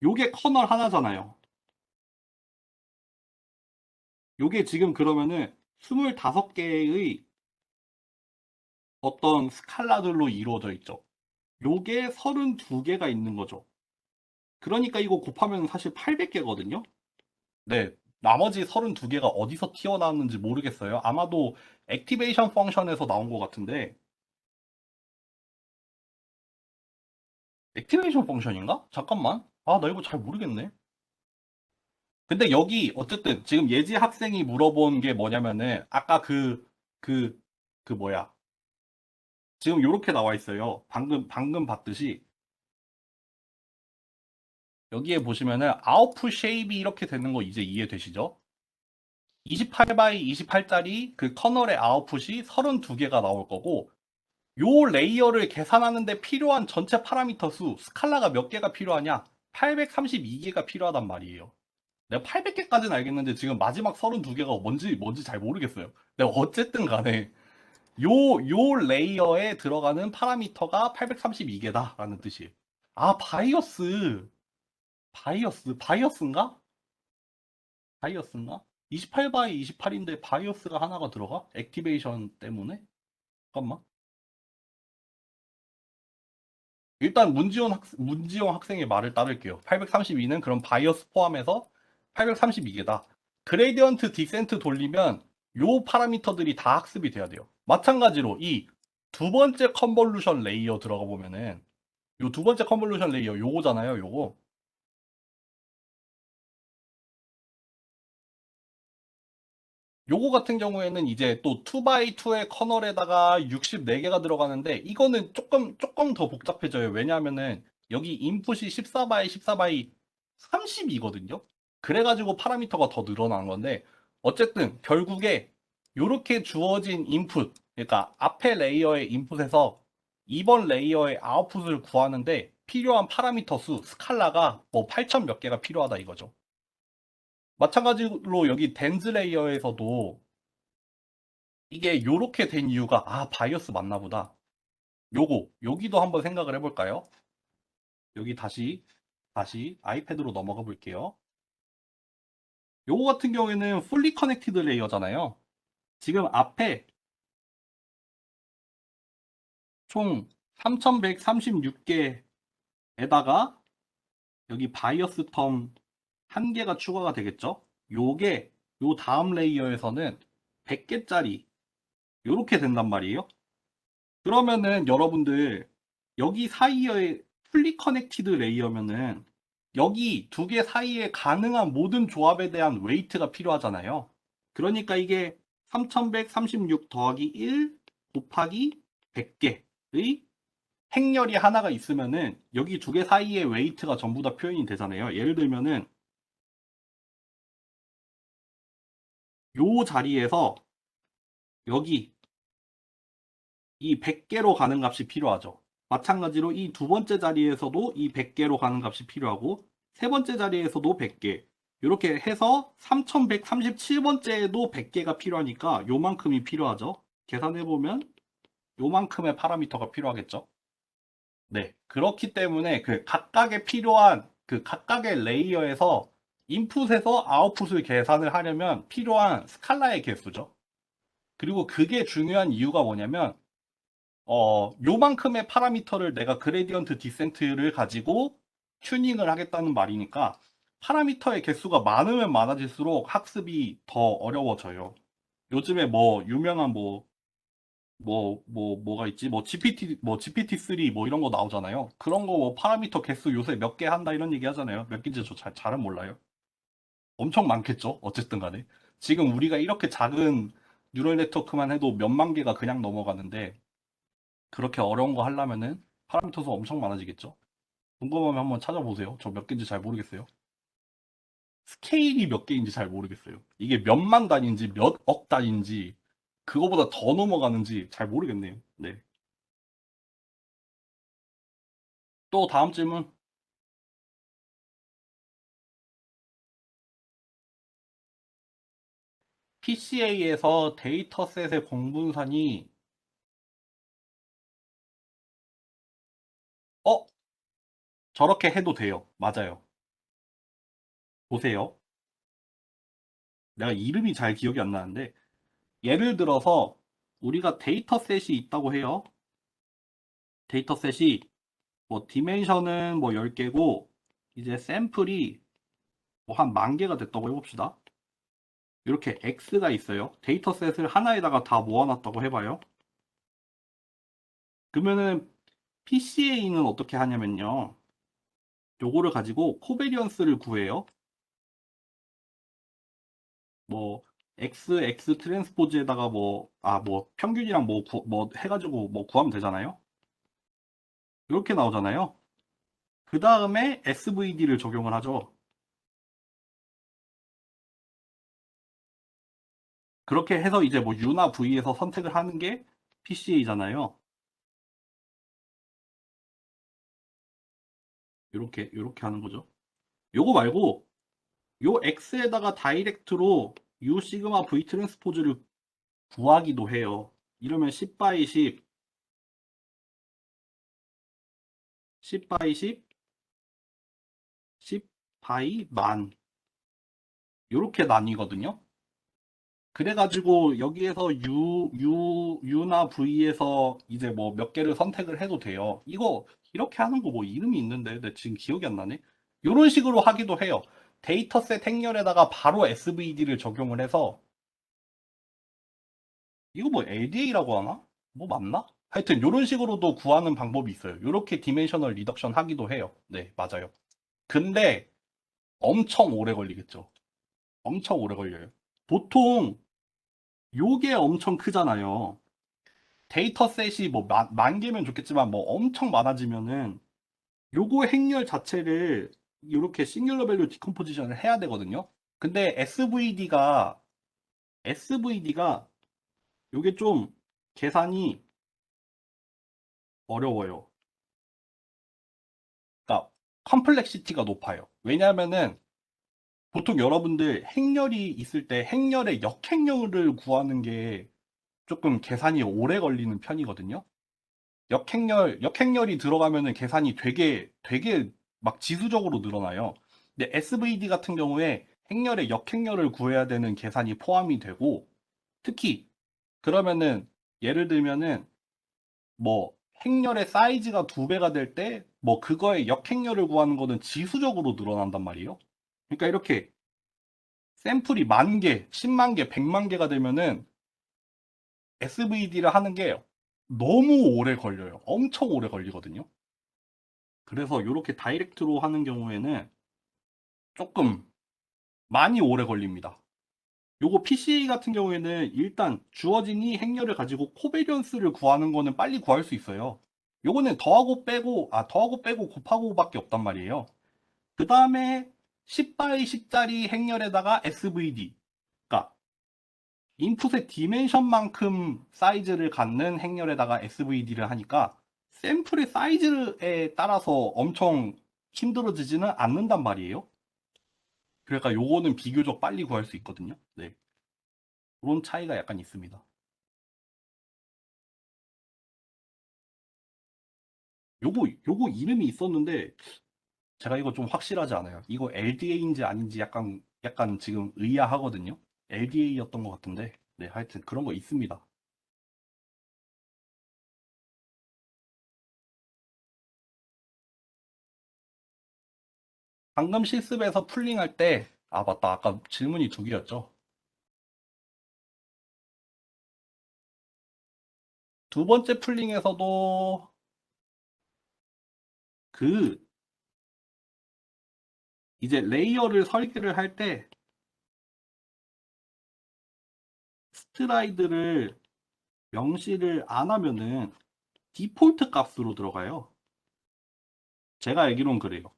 A: 요게 커널 하나잖아요. 요게 지금 그러면은 25개의 어떤 스칼라들로 이루어져 있죠. 요게 32개가 있는 거죠. 그러니까 이거 곱하면 사실 800개거든요. 네. 나머지 32개가 어디서 튀어나왔는지 모르겠어요. 아마도 액티베이션 펑션에서 나온 것 같은데, 액티베이션 펑션인가? 잠깐만. 아, 나 이거 잘 모르겠네. 근데 여기 어쨌든 지금 예지 학생이 물어본 게 뭐냐면은 아까 그 뭐야. 지금 요렇게 나와 있어요. 방금 봤듯이 여기에 보시면은 아웃풋 쉐입이 이렇게 되는 거 이제 이해되시죠? 28바이 28짜리 그 커널의 아웃풋이 32개가 나올 거고 요 레이어를 계산하는데 필요한 전체 파라미터 수 스칼라가 몇 개가 필요하냐? 832개가 필요하단 말이에요. 내가 800개까지는 알겠는데 지금 마지막 32개가 뭔지 잘 모르겠어요. 근데 어쨌든 간에 요 레이어에 들어가는 파라미터가 832개다라는 뜻이에요. 아, 바이어스인가? 바이어스인가? 28바이 28인데 바이어스가 하나가 들어가? 액티베이션 때문에? 잠깐만. 일단 문지용 학생의 말을 따를게요. 832는 그럼 바이어스 포함해서 832개다. 그레디언트 디센트 돌리면 요 파라미터들이 다 학습이 돼야 돼요. 마찬가지로 이 두 번째 컨볼루션 레이어 들어가 보면은 요 두 번째 컨볼루션 레이어 요거잖아요. 요거. 요거 같은 경우에는 이제 또 2x2의 커널에다가 64개가 들어가는데 이거는 조금 더 복잡해져요. 왜냐하면은 여기 인풋이 14바이 14바이 32거든요. 그래가지고 파라미터가 더 늘어난 건데 어쨌든 결국에 요렇게 주어진 인풋, 그러니까 앞에 레이어의 인풋에서 이번 레이어의 아웃풋을 구하는데 필요한 파라미터 수, 스칼라가 뭐 8천 몇 개가 필요하다 이거죠. 마찬가지로 여기 덴즈 레이어에서도 이게 요렇게 된 이유가 바이오스 맞나 보다. 여기도 한번 생각을 해볼까요? 여기 다시 아이패드로 넘어가 볼게요. 요거 같은 경우에는 풀리 커넥티드 레이어잖아요. 지금 앞에 총 3136개에다가 여기 바이어스 텀 한 개가 추가가 되겠죠? 요게 요 다음 레이어에서는 100개짜리 요렇게 된단 말이에요. 그러면은 여러분들 여기 사이에 풀리 커넥티드 레이어면은 여기 두 개 사이에 가능한 모든 조합에 대한 웨이트가 필요하잖아요. 그러니까 이게 3136 더하기 1 곱하기 100개의 행렬이 하나가 있으면은 여기 두 개 사이의 웨이트가 전부 다 표현이 되잖아요. 예를 들면은 요 자리에서 여기 이 100개로 가는 값이 필요하죠. 마찬가지로 이 두 번째 자리에서도 이 100개로 가는 값이 필요하고 세 번째 자리에서도 100개. 이렇게 해서 3137번째에도 100개가 필요하니까 요만큼이 필요하죠. 계산해보면 요만큼의 파라미터가 필요하겠죠. 네. 그렇기 때문에 그 각각의 필요한 그 각각의 레이어에서 인풋에서 아웃풋을 계산을 하려면 필요한 스칼라의 개수죠. 그리고 그게 중요한 이유가 뭐냐면 요만큼의 파라미터를 내가 그레디언트 디센트를 가지고 튜닝을 하겠다는 말이니까 파라미터의 개수가 많으면 많아질수록 학습이 더 어려워져요. 요즘에 뭐 유명한 뭐가 있지? GPT-3 뭐 이런 거 나오잖아요. 그런 거 뭐 파라미터 개수 요새 몇 개 한다 이런 얘기 하잖아요. 몇 개인지 저 잘은 몰라요. 엄청 많겠죠. 어쨌든 간에. 지금 우리가 이렇게 작은 뉴럴 네트워크만 해도 몇만 개가 그냥 넘어가는데 그렇게 어려운 거 하려면은 파라미터 수 엄청 많아지겠죠. 궁금하면 한번 찾아보세요. 저 몇 개인지 잘 모르겠어요. 스케일이 몇 개인지 잘 모르겠어요. 이게 몇만 단위인지 몇 억 단위인지 그거보다 더 넘어가는지 잘 모르겠네요. 네. 또 다음 질문. PCA에서 데이터셋의 공분산이 어? 저렇게 해도 돼요. 맞아요. 보세요. 내가 이름이 잘 기억이 안 나는데 예를 들어서 우리가 데이터셋이 있다고 해요. 데이터셋이 뭐 디멘션은 뭐 10개고 이제 샘플이 뭐 한 10,000개가 됐다고 해봅시다. 이렇게 X가 있어요. 데이터셋을 하나에다가 다 모아놨다고 해봐요. 그러면은 PCA는 어떻게 하냐면요. 요거를 가지고 코베리언스를 구해요. 뭐 X 트랜스포즈에다가 뭐 평균이랑 뭐 해가지고 뭐 구하면 되잖아요. 이렇게 나오잖아요. 그 다음에 SVD를 적용을 하죠. 그렇게 해서 이제 뭐 U나 V에서 선택을 하는 게 PCA잖아요. 이렇게 하는 거죠. 요거 말고 요 X에다가 다이렉트로 U 시그마 V 트랜스포즈를 구하기도 해요. 이러면 10 바이 10, 10 바이 10, 10 바이 만 이렇게 나뉘거든요. 그래가지고 여기에서 U나 V에서 이제 뭐 몇 개를 선택을 해도 돼요. 이거 이렇게 하는 거 뭐 이름이 있는데 내 지금 기억이 안 나네. 이런 식으로 하기도 해요. 데이터셋 행렬에다가 바로 SVD를 적용을 해서 이거 뭐 LDA라고 하나? 뭐 맞나? 하여튼 이런 식으로도 구하는 방법이 있어요. 이렇게 디멘셔널 리덕션 하기도 해요. 네, 맞아요. 근데 엄청 오래 걸리겠죠. 엄청 오래 걸려요. 보통 요게 엄청 크잖아요. 데이터셋이 뭐 만 개면 좋겠지만 뭐 엄청 많아지면은 요거 행렬 자체를 이렇게 싱귤러 밸류 디컴포지션을 해야 되거든요. 근데 SVD가 요게 좀 계산이 어려워요. 그러니까 컴플렉시티가 높아요. 왜냐하면은 보통 여러분들 행렬이 있을 때 행렬의 역행렬을 구하는 게 조금 계산이 오래 걸리는 편이거든요. 역행렬이 들어가면은 계산이 되게 막 지수적으로 늘어나요. 근데 SVD 같은 경우에 행렬의 역행렬을 구해야 되는 계산이 포함이 되고, 특히 그러면은 예를 들면은 뭐 행렬의 사이즈가 2배가 될 때 뭐 그거의 역행렬을 구하는 거는 지수적으로 늘어난단 말이에요. 그러니까 이렇게 샘플이 10,000개, 10만 개, 100만 개가 되면은 SVD를 하는 게 너무 오래 걸려요. 엄청 오래 걸리거든요. 그래서 이렇게 다이렉트로 하는 경우에는 조금 많이 오래 걸립니다. 요거 PCA 같은 경우에는 일단 주어진 이 행렬을 가지고 코베리언스를 구하는 거는 빨리 구할 수 있어요. 요거는 더하고 빼고 곱하고밖에 없단 말이에요. 그 다음에 10 바이 10짜리 행렬에다가 SVD. 그러니까 인풋의 디멘션만큼 사이즈를 갖는 행렬에다가 SVD를 하니까 샘플의 사이즈에 따라서 엄청 힘들어지지는 않는단 말이에요. 그러니까 요거는 비교적 빨리 구할 수 있거든요. 네. 그런 차이가 약간 있습니다. 요거 이름이 있었는데 제가 이거 좀 확실하지 않아요. 이거 LDA인지 아닌지 약간 지금 의아하거든요. LDA였던 것 같은데. 네, 하여튼 그런 거 있습니다. 방금 실습에서 풀링할 때, 아, 맞다. 아까 질문이 2개였죠. 두 번째 풀링에서도 그 이제 레이어를 설계를 할 때 스트라이드를 명시를 안 하면은 디폴트 값으로 들어가요. 제가 알기론 그래요.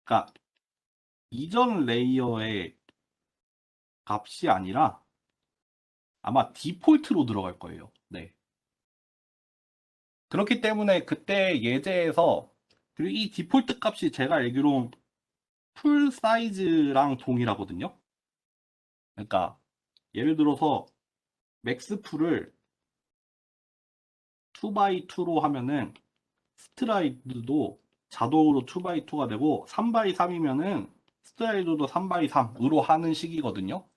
A: 그러니까 이전 레이어의 값이 아니라 아마 디폴트로 들어갈 거예요. 네. 그렇기 때문에 그때 예제에서 그리고 이 디폴트 값이 제가 알기로 풀 사이즈랑 동일하거든요. 그러니까 예를 들어서 맥스 풀을 2x2로 하면은 스트라이드도 자동으로 2x2가 되고 3x3이면은 스트라이드도 3x3으로 하는 식이거든요.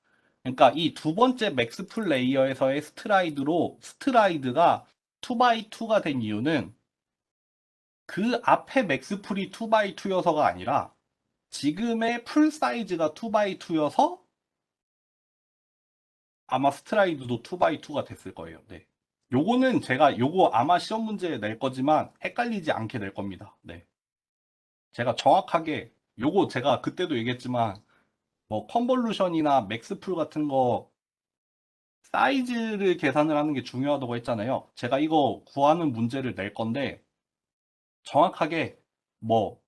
A: 그러니까 이 두 번째 맥스 풀 레이어에서의 스트라이드로 스트라이드가 2x2가 된 이유는 그 앞에 맥스 풀이 2x2여서가 아니라 지금의 풀 사이즈가 2x2여서 아마 스트라이드도 2x2가 됐을 거예요. 네. 요거는 제가 요거 아마 시험 문제에 낼 거지만 헷갈리지 않게 낼 겁니다. 네. 제가 정확하게 요거 제가 그때도 얘기했지만 뭐 컨볼루션이나 맥스풀 같은 거 사이즈를 계산을 하는 게 중요하다고 했잖아요. 제가 이거 구하는 문제를 낼 건데 정확하게 뭐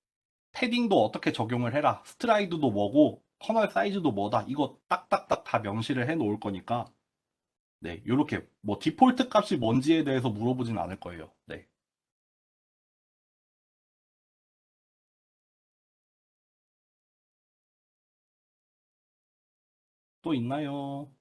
A: 패딩도 어떻게 적용을 해라. 스트라이드도 뭐고 커널 사이즈도 뭐다. 이거 딱딱딱 다 명시를 해 놓을 거니까 네, 요렇게 뭐 디폴트 값이 뭔지에 대해서 물어보진 않을 거예요. 네. 또 있나요?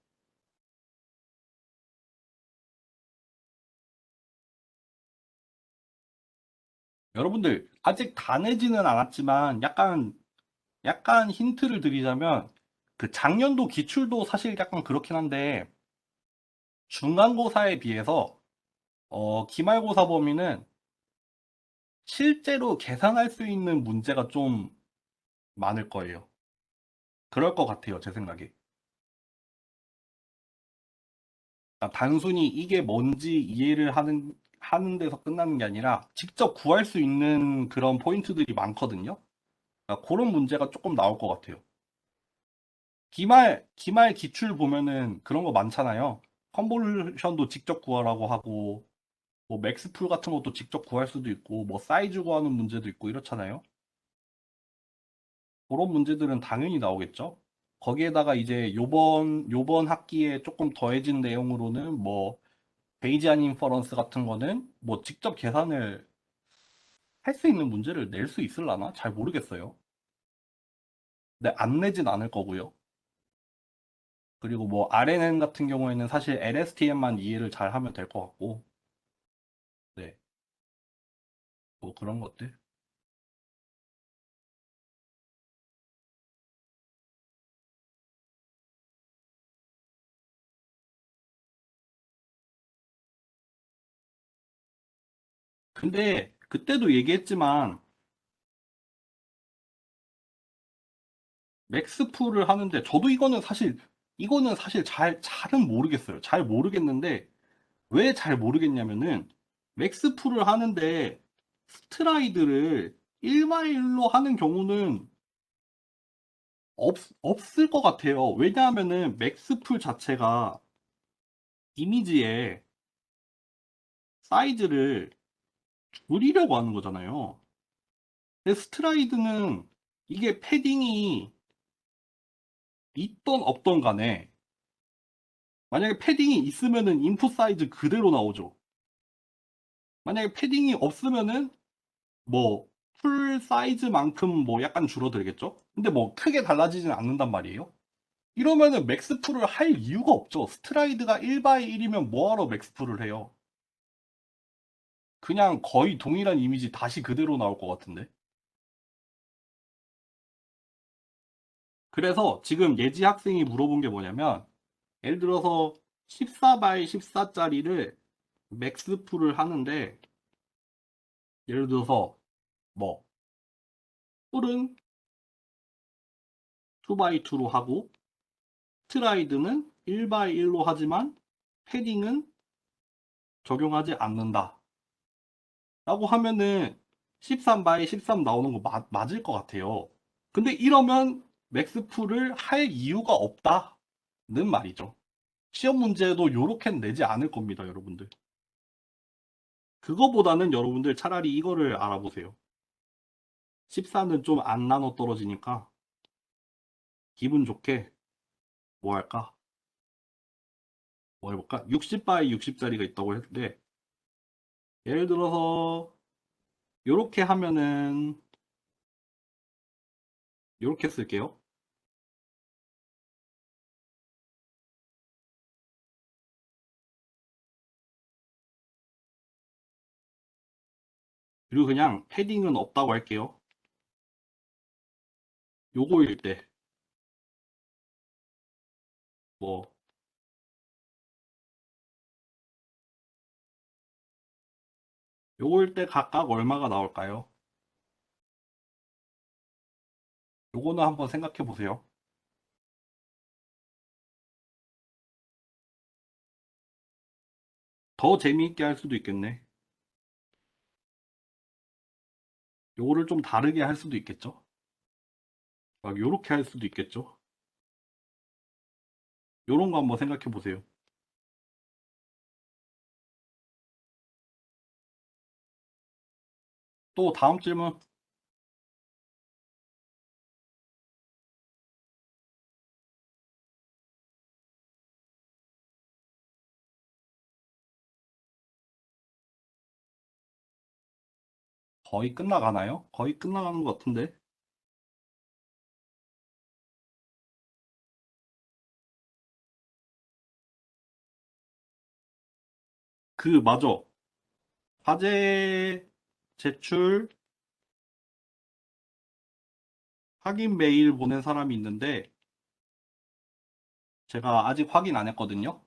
A: 여러분들 아직 다 내지는 않았지만 약간 힌트를 드리자면 그 작년도 기출도 사실 약간 그렇긴 한데 중간고사에 비해서 기말고사 범위는 실제로 계산할 수 있는 문제가 좀 많을 거예요. 그럴 것 같아요, 제 생각에. 그러니까 단순히 이게 뭔지 이해를 하는 데서 끝나는 게 아니라 직접 구할 수 있는 그런 포인트들이 많거든요. 그러니까 그런 문제가 조금 나올 것 같아요. 기말 기출 보면은 그런 거 많잖아요. 컨볼루션도 직접 구하라고 하고, 뭐 맥스풀 같은 것도 직접 구할 수도 있고, 뭐 사이즈 구하는 문제도 있고 이렇잖아요. 그런 문제들은 당연히 나오겠죠. 거기에다가 이제 요번 학기에 조금 더해진 내용으로는 뭐 베이지안 인퍼런스 같은 거는 뭐 직접 계산을 할 수 있는 문제를 낼 수 있을라나? 잘 모르겠어요. 근데 안 내진 않을 거고요. 그리고 뭐 RNN 같은 경우에는 사실 LSTM만 이해를 잘 하면 될 것 같고, 네, 뭐 그런 것들. 근데 그때도 얘기했지만 맥스풀을 하는데 저도 이거는 사실 잘은 모르겠어요. 잘 모르겠는데 왜 잘 모르겠냐면은 맥스풀을 하는데 스트라이드를 1마일로 하는 경우는 없을 것 같아요. 왜냐하면은 맥스풀 자체가 이미지에 사이즈를 줄이려고 하는 거잖아요. 근데 스트라이드는 이게 패딩이 있던 없던 간에 만약에 패딩이 있으면은 인풋 사이즈 그대로 나오죠. 만약에 패딩이 없으면은 뭐 풀 사이즈만큼 뭐 약간 줄어들겠죠? 근데 뭐 크게 달라지진 않는단 말이에요. 이러면은 맥스풀을 할 이유가 없죠. 스트라이드가 1 x 1이면 뭐하러 맥스풀을 해요? 그냥 거의 동일한 이미지 다시 그대로 나올 것 같은데. 그래서 지금 예지 학생이 물어본 게 뭐냐면 예를 들어서 14 x 14짜리를 맥스풀을 하는데 예를 들어서 뭐 풀은 2x2로 하고 스트라이드는 1 x 1로 하지만 패딩은 적용하지 않는다 라고 하면은 13 x 13 나오는 거 맞을 것 같아요. 근데 이러면 맥스풀을 할 이유가 없다는 말이죠. 시험 문제도 요렇게는 내지 않을 겁니다, 여러분들. 그거보다는 여러분들 차라리 이거를 알아보세요. 14는 좀 안 나눠 떨어지니까 기분 좋게 뭐 할까? 뭐 해볼까? 60 바이 60짜리가 있다고 했는데 예를 들어서 요렇게 하면은 요렇게 쓸게요. 그리고 그냥 패딩은 없다고 할게요. 요거일 때 뭐 요거일 때 각각 얼마가 나올까요? 요거는 한번 생각해 보세요. 더 재미있게 할 수도 있겠네. 요거를 좀 다르게 할 수도 있겠죠? 막 요렇게 할 수도 있겠죠? 요런 거 한번 생각해 보세요. 또 다음 질문. 거의 끝나가나요? 거의 끝나가는 것 같은데. 맞아. 과제 제출 확인 메일 보낸 사람이 있는데 제가 아직 확인 안 했거든요.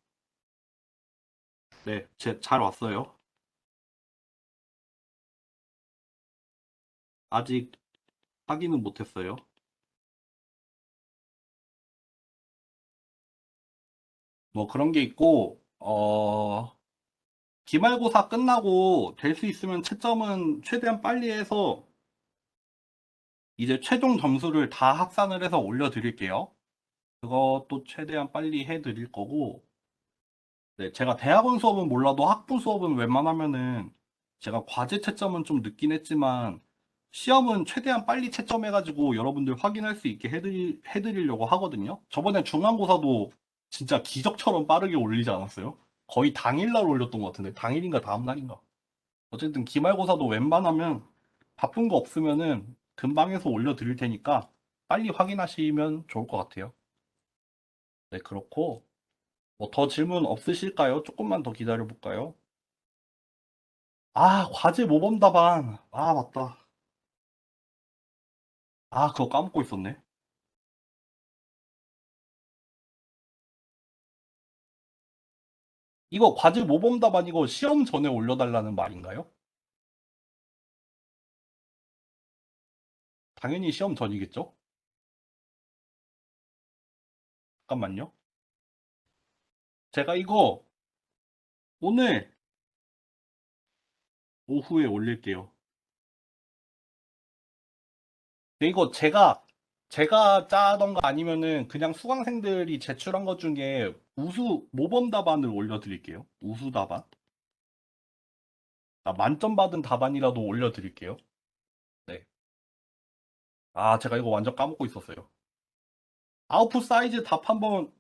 A: 네, 잘 왔어요. 아직 확인은 못 했어요. 뭐 그런 게 있고, 기말고사 끝나고 될 수 있으면 채점은 최대한 빨리 해서 이제 최종 점수를 다 합산을 해서 올려드릴게요. 그것도 최대한 빨리 해드릴 거고, 네, 제가 대학원 수업은 몰라도 학부 수업은 웬만하면은 제가 과제 채점은 좀 늦긴 했지만 시험은 최대한 빨리 채점해가지고 여러분들 확인할 수 있게 해드리려고 하거든요. 저번에 중간고사도 진짜 기적처럼 빠르게 올리지 않았어요? 거의 당일날 올렸던 것 같은데, 당일인가 다음날인가. 어쨌든 기말고사도 웬만하면 바쁜 거 없으면은 금방 해서 올려드릴 테니까 빨리 확인하시면 좋을 것 같아요. 네, 그렇고 뭐 더 질문 없으실까요? 조금만 더 기다려 볼까요? 아, 과제 모범 답안. 아, 맞다. 아, 그거 까먹고 있었네. 이거 과제 모범 답안 이거 시험 전에 올려달라는 말인가요? 당연히 시험 전이겠죠? 잠깐만요. 제가 이거 오늘 오후에 올릴게요. 근데 이거 제가 짜던 거 아니면은 그냥 수강생들이 제출한 것 중에 우수 모범 답안을 올려드릴게요. 우수 답안. 아, 만점 받은 답안이라도 올려드릴게요. 네. 아, 제가 이거 완전 까먹고 있었어요. 아웃풋 사이즈 답 한번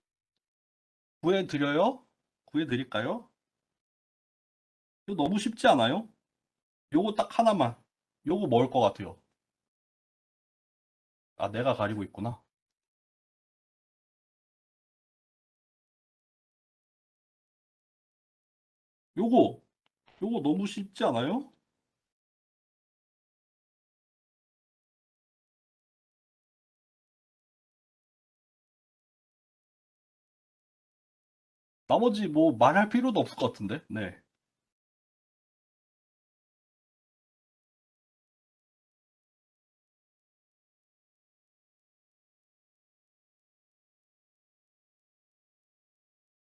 A: 구해드려요? 구해드릴까요? 이거 너무 쉽지 않아요? 요거 딱 하나만. 요거 먹을 것 같아요. 아, 내가 가리고 있구나. 요거, 요거 너무 쉽지 않아요? 나머지 뭐 말할 필요도 없을 것 같은데? 네.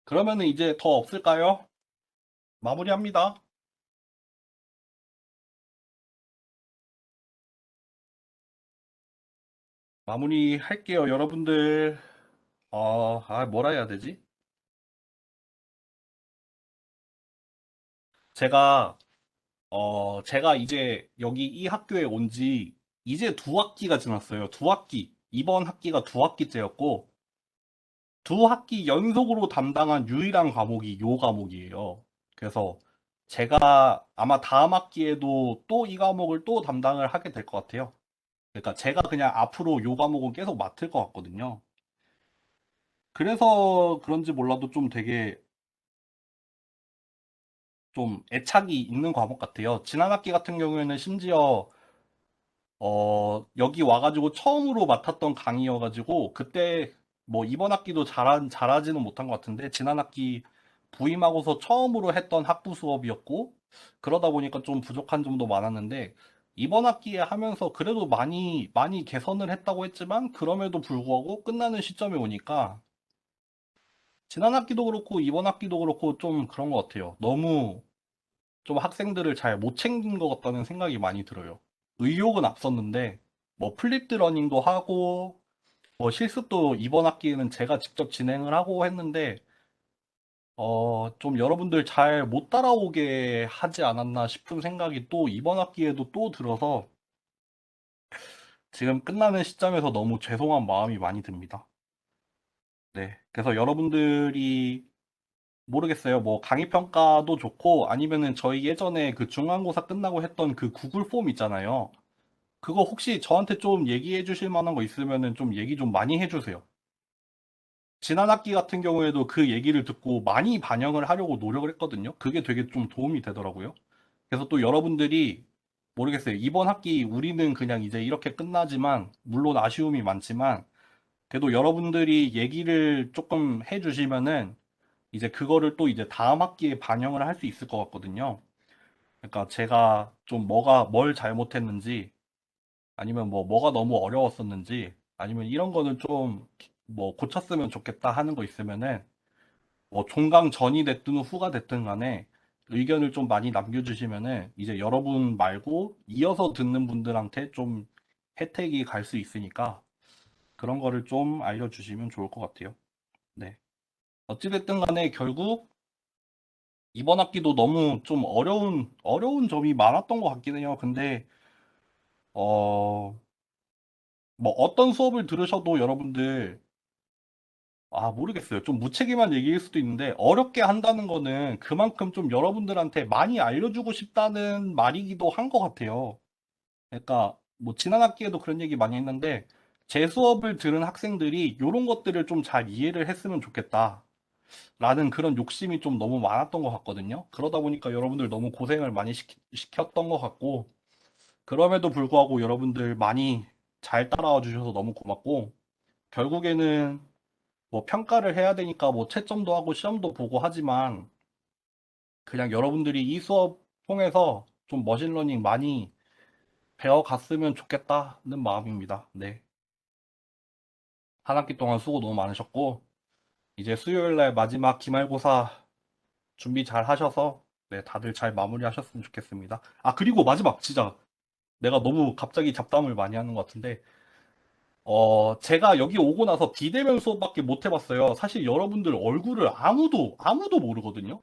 A: 그러면은 이제 더 없을까요? 마무리합니다. 마무리할게요, 여러분들. 뭐라 해야 되지? 제가, 제가 이제 여기 이 학교에 온 지 이제 두 학기가 지났어요. 두 학기. 이번 학기가 두 학기째였고, 두 학기 연속으로 담당한 유일한 과목이 요 과목이에요. 그래서 제가 아마 다음 학기에도 또 이 과목을 또 담당을 하게 될 것 같아요. 그러니까 제가 그냥 앞으로 요 과목은 계속 맡을 것 같거든요. 그래서 그런지 몰라도 좀 되게 좀 애착이 있는 과목 같아요. 지난 학기 같은 경우에는 심지어 여기 와가지고 처음으로 맡았던 강의여가지고 그때 뭐 이번 학기도 잘하지는 못한 것 같은데 지난 학기 부임하고서 처음으로 했던 학부 수업이었고 그러다 보니까 좀 부족한 점도 많았는데 이번 학기에 하면서 그래도 많이 많이 개선을 했다고 했지만 그럼에도 불구하고 끝나는 시점에 오니까 지난 학기도 그렇고 이번 학기도 그렇고 좀 그런 것 같아요. 너무 좀 학생들을 잘 못 챙긴 것 같다는 생각이 많이 들어요. 의욕은 앞섰는데, 뭐 플립드 러닝도 하고, 뭐 실습도 이번 학기에는 제가 직접 진행을 하고 했는데, 좀 여러분들 잘 못 따라오게 하지 않았나 싶은 생각이 또 이번 학기에도 또 들어서 지금 끝나는 시점에서 너무 죄송한 마음이 많이 듭니다. 네. 그래서 여러분들이 모르겠어요. 뭐 강의 평가도 좋고 아니면은 저희 예전에 그 중간고사 끝나고 했던 그 구글 폼 있잖아요. 그거 혹시 저한테 좀 얘기해 주실 만한 거 있으면은 좀 얘기 좀 많이 해 주세요. 지난 학기 같은 경우에도 그 얘기를 듣고 많이 반영을 하려고 노력을 했거든요. 그게 되게 좀 도움이 되더라고요. 그래서 또 여러분들이 모르겠어요. 이번 학기 우리는 그냥 이제 이렇게 끝나지만 물론 아쉬움이 많지만 그래도 여러분들이 얘기를 조금 해 주시면은 이제 그거를 또 이제 다음 학기에 반영을 할 수 있을 것 같거든요. 그러니까 제가 좀 뭘 잘못했는지 아니면 뭐가 너무 어려웠었는지 아니면 이런 거는 좀 뭐 고쳤으면 좋겠다 하는 거 있으면은 뭐 종강 전이 됐든 후가 됐든 간에 의견을 좀 많이 남겨주시면은 이제 여러분 말고 이어서 듣는 분들한테 좀 혜택이 갈 수 있으니까 그런 거를 좀 알려주시면 좋을 것 같아요. 네. 어찌됐든 간에 결국 이번 학기도 너무 좀 어려운 점이 많았던 것 같긴 해요. 근데, 뭐 어떤 수업을 들으셔도 여러분들, 모르겠어요. 좀 무책임한 얘기일 수도 있는데, 어렵게 한다는 거는 그만큼 좀 여러분들한테 많이 알려주고 싶다는 말이기도 한 것 같아요. 그러니까, 뭐 지난 학기에도 그런 얘기 많이 했는데, 제 수업을 들은 학생들이 이런 것들을 좀 잘 이해를 했으면 좋겠다. 라는 그런 욕심이 좀 너무 많았던 것 같거든요. 그러다 보니까 여러분들 너무 고생을 많이 시켰던 것 같고, 그럼에도 불구하고 여러분들 많이 잘 따라와 주셔서 너무 고맙고, 결국에는 뭐 평가를 해야 되니까 뭐 채점도 하고 시험도 보고 하지만, 그냥 여러분들이 이 수업 통해서 좀 머신러닝 많이 배워갔으면 좋겠다는 마음입니다. 네. 한 학기 동안 수고 너무 많으셨고, 이제 수요일 날 마지막 기말고사 준비 잘 하셔서, 네, 다들 잘 마무리하셨으면 좋겠습니다. 아, 그리고 마지막, 진짜 내가 너무 갑자기 잡담을 많이 하는 것 같은데, 제가 여기 오고 나서 비대면 수업밖에 못 해봤어요. 사실 여러분들 얼굴을 아무도 모르거든요.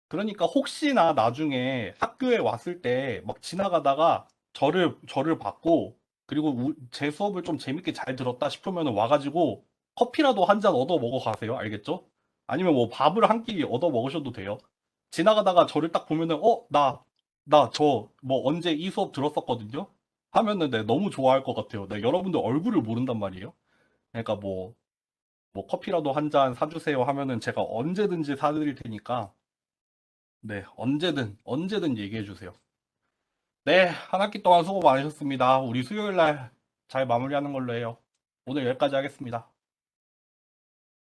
A: 그러니까 혹시나 나중에 학교에 왔을 때 막 지나가다가 저를 받고, 그리고 제 수업을 좀 재밌게 잘 들었다 싶으면 와가지고 커피라도 한 잔 얻어 먹어 가세요. 알겠죠? 아니면 뭐 밥을 한 끼 얻어 먹으셔도 돼요. 지나가다가 저를 딱 보면은, 나 저 뭐 언제 이 수업 들었었거든요? 하면은 네, 너무 좋아할 것 같아요. 네, 여러분들 얼굴을 모른단 말이에요. 그러니까 뭐 커피라도 한 잔 사주세요 하면은 제가 언제든지 사드릴 테니까 네, 언제든 얘기해 주세요. 네, 한 학기 동안 수고 많으셨습니다. 우리 수요일 날 잘 마무리하는 걸로 해요. 오늘 여기까지 하겠습니다.